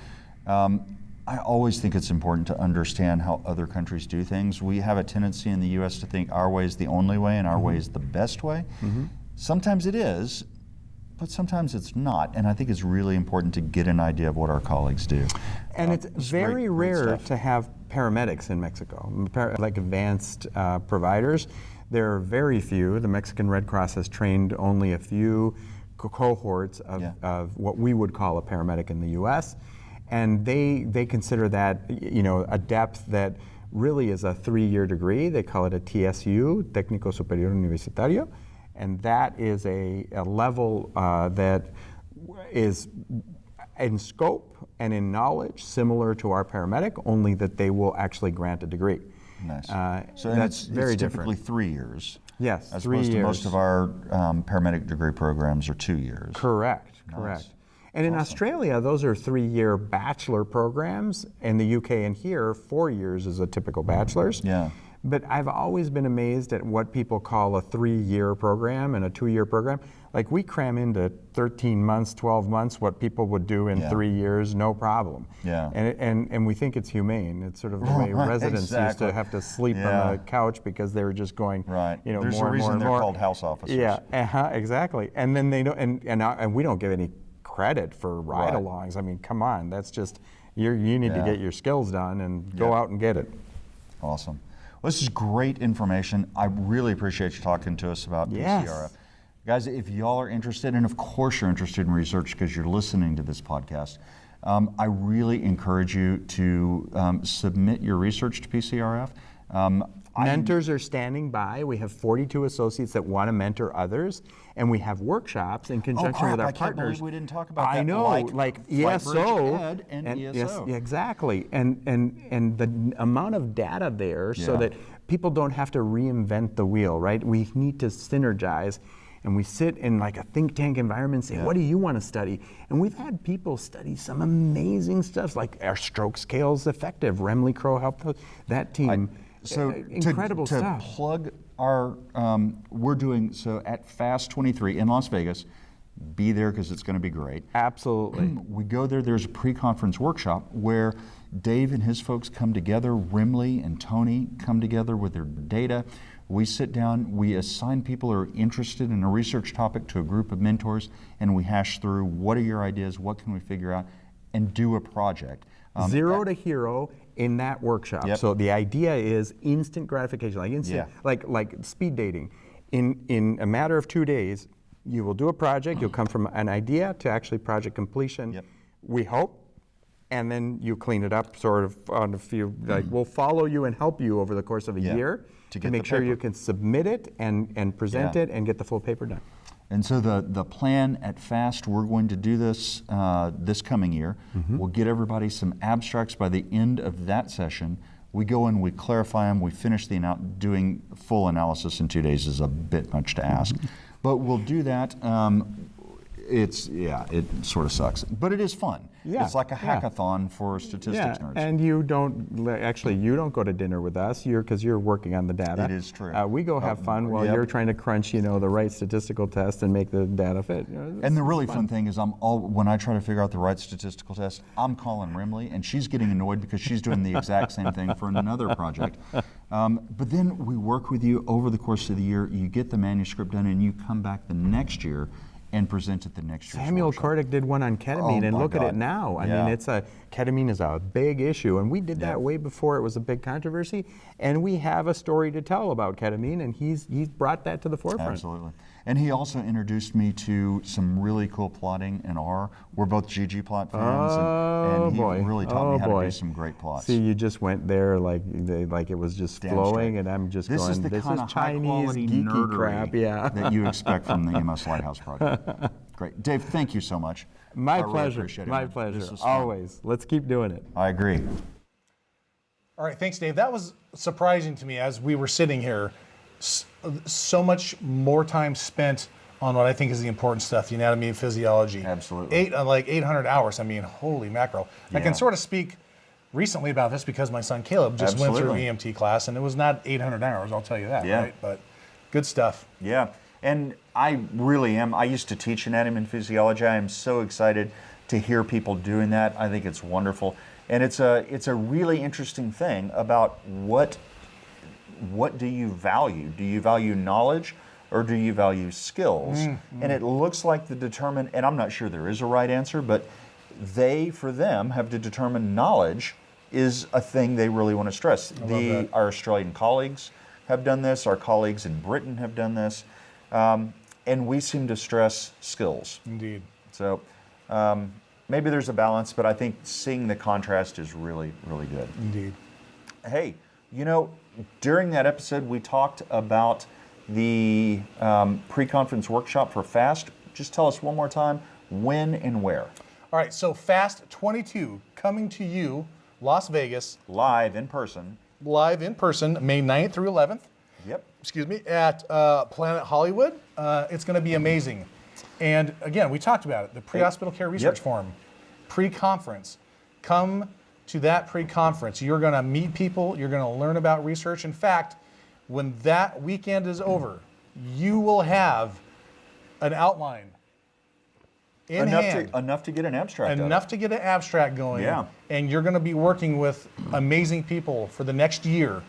I always think it's important to understand how other countries do things. We have a tendency in the U.S. to think our way is the only way and our way is the best way. Sometimes it is, but sometimes it's not. And I think it's really important to get an idea of what our colleagues do. And it's very rare to have paramedics in Mexico, like advanced providers. There are very few. The Mexican Red Cross has trained only a few cohorts of what we would call a paramedic in the U.S., and they consider that a depth that really is a 3-year degree. They call it a TSU, Técnico Superior Universitario, and that is a level that is in scope and in knowledge similar to our paramedic, only that they will actually grant a degree. Nice. So that's very typically different. 3 years. Yes, as 3 opposed years. to most of our paramedic degree programs are 2 years. Correct. And in Australia, those are 3-year bachelor programs. In the UK and here, 4 years is a typical bachelor's. But I've always been amazed at what people call a 3-year program and a 2-year program. Like, we cram into 13 months, 12 months what people would do in 3 years, no problem. And we think it's humane. It's sort of the way residents used to have to sleep on the couch because they were just going, There's more a reason and they're more. called house officers. Exactly. And then they don't, and we don't give any credit for ride-alongs. Come on, that's just, you need to get your skills done and go out and get it. Awesome. Well, this is great information. I really appreciate you talking to us about PCRF. Guys, if y'all are interested, and of course you're interested in research because you're listening to this podcast, I really encourage you to submit your research to PCRF. Mentors are standing by. We have 42 associates that want to mentor others, and we have workshops in conjunction with our I can't partners. believe we didn't talk about that. I know, like ESO Ed and ESO. Yes, exactly, and the amount of data there, so that people don't have to reinvent the wheel, right? We need to synergize. And we sit in like a think tank environment and say, what do you want to study? And we've had people study some amazing stuff, like are stroke scales effective? Remley Crow helped that team. Incredible stuff. To plug our, we're doing, so at FAST 23 in Las Vegas, be there because it's going to be great. Absolutely. We go there, there's a pre-conference workshop where Dave and his folks come together, Remley and Tony come together with their data. We sit down, we assign people who are interested in a research topic to a group of mentors, and we hash through what are your ideas, what can we figure out, and do a project. Zero to hero in that workshop. Yep. So the idea is instant gratification, like speed dating. In a matter of 2 days, you will do a project, you'll come from an idea to actually project completion. Yep. We hope. And then you clean it up sort of on a few, like we'll follow you and help you over the course of a year to make sure you can submit it and present it and get the full paper done. And so the plan at FAST, we're going to do this this coming year. We'll get everybody some abstracts by the end of that session. We go in, we clarify them, we finish doing full analysis in 2 days is a bit much to ask. But we'll do that. It sort of sucks, but it is fun. Yeah, it's like a hackathon for statistics nerds. And you don't go to dinner with us because you're working on the data. It is true. We go have fun while you're trying to crunch, the right statistical test and make the data fit. And the really fun thing is when I try to figure out the right statistical test, I'm calling Remley, and she's getting annoyed because she's doing the exact same thing for another project. But then we work with you over the course of the year. You get the manuscript done, and you come back the next year and present it the next year. Samuel Kordick did one on ketamine, and look at it now. I mean, ketamine is a big issue, and we did that way before it was a big controversy. And we have a story to tell about ketamine, and he's brought that to the forefront. Absolutely. And he also introduced me to some really cool plotting in R. We're both GG plot fans, and he really taught me how to do some great plots. See, you just went there like it was just flowing, and I'm just this going, is the this kind is of Chinese geeky crap, that you expect from the EMS Lighthouse Project. Great. Dave, thank you so much. My really pleasure. appreciate it, My man. pleasure. Always. Let's keep doing it. I agree. All right, thanks, Dave. That was surprising to me as we were sitting here. So much more time spent on what I think is the important stuff, the anatomy and physiology. Absolutely. 800 hours. I mean, holy mackerel. I can sort of speak recently about this because my son Caleb just went through EMT class, and it was not 800 hours, I'll tell you that, right? But good stuff. Yeah, and I really am. I used to teach anatomy and physiology. I am so excited to hear people doing that. I think it's wonderful. And it's a really interesting thing about what do you value? Do you value knowledge or do you value skills? And it looks like and I'm not sure there is a right answer, but for them, have to determine knowledge is a thing they really want to stress. Our Australian colleagues have done this, our colleagues in Britain have done this, and we seem to stress skills. Indeed. So maybe there's a balance, but I think seeing the contrast is really, really good. Indeed. Hey, during that episode, we talked about the pre-conference workshop for FAST. Just tell us one more time, when and where. All right, so FAST 22, coming to you, Las Vegas. Live in person, May 9th through 11th. Yep. Excuse me, at Planet Hollywood. It's going to be amazing. And again, we talked about it, the Prehospital Care Research Forum, pre-conference. Come to that pre-conference. You're going to meet people, you're going to learn about research. In fact, when that weekend is over, you will have an outline in hand. Enough to get an abstract. Enough to get an abstract going. Yeah. And you're going to be working with amazing people for the next year.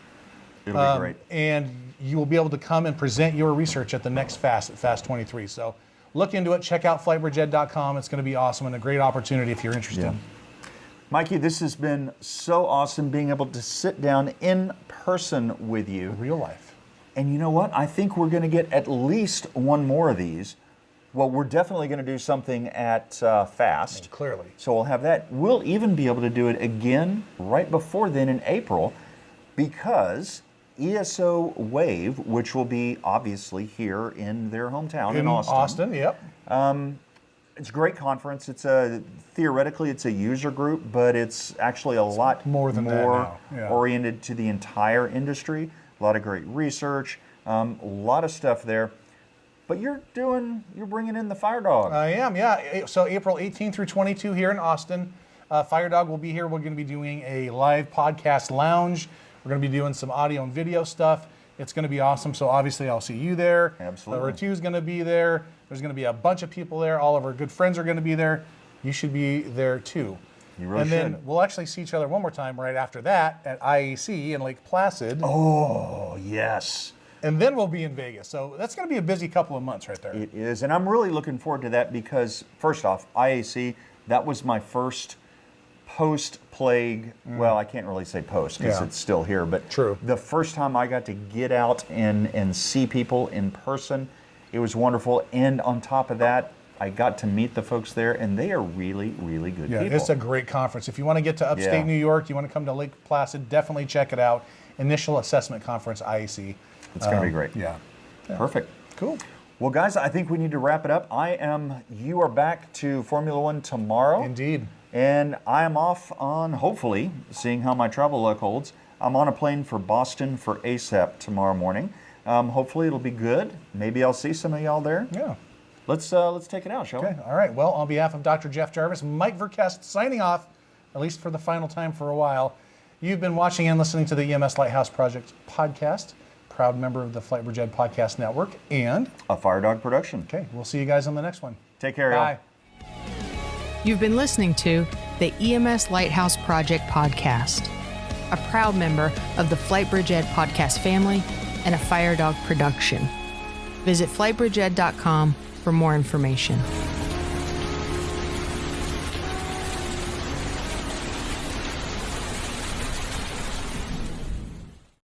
It'll be great. And you will be able to come and present your research at the next FAST, at FAST 23. So look into it. Check out flightbridgeed.com. It's going to be awesome and a great opportunity if you're interested. Yeah. Mikey, this has been so awesome being able to sit down in person with you. Real life. And you know what? I think we're going to get at least one more of these. Well, we're definitely going to do something at FAST. Clearly. So we'll have that. We'll even be able to do it again right before then in April, because ESO Wave, which will be obviously here in their hometown in Austin. Yep. It's a great conference. Theoretically, it's a user group, but it's actually a lot more than that now. Yeah. Oriented to the entire industry. A lot of great research, a lot of stuff there. But you're bringing in the Fire Dog. I am, yeah. So April 18 through 22 here in Austin. Fire Dog will be here. We're going to be doing a live podcast lounge. We're going to be doing some audio and video stuff. It's going to be awesome. So obviously I'll see you there. Absolutely. Ratu is going to be there. There's going to be a bunch of people there. All of our good friends are going to be there. You should be there too. You really should. And then we'll actually see each other one more time right after that at IAC in Lake Placid. Oh, yes. And then we'll be in Vegas. So that's going to be a busy couple of months right there. It is. And I'm really looking forward to that because, first off, IAC, that was my first post-plague, well, I can't really say post because it's still here, but True. The first time I got to get out and see people in person, it was wonderful. And on top of that, I got to meet the folks there, and they are really, really good people. It's a great conference. If you want to get to upstate New York, you want to come to Lake Placid, definitely check it out. Initial Assessment Conference, IAC. It's going to be great. Yeah. Perfect. Cool. Well, guys, I think we need to wrap it up. You are back to Formula One tomorrow. Indeed. And I am off on, hopefully, seeing how my travel luck holds, I'm on a plane for Boston for ASAP tomorrow morning. Hopefully it'll be good. Maybe I'll see some of y'all there. Yeah. Let's take it out, shall we? Okay. All right. Well, on behalf of Dr. Jeff Jarvis, Mike Verkest signing off, at least for the final time for a while. You've been watching and listening to the EMS Lighthouse Project podcast, proud member of the Flightbridge Ed Podcast Network, and a Fire Dog production. Okay. We'll see you guys on the next one. Take care, Bye. y'all. You've been listening to the EMS Lighthouse Project podcast, a proud member of the Flightbridge Ed podcast family and a Fire Dog production. Visit flightbridgeed.com for more information.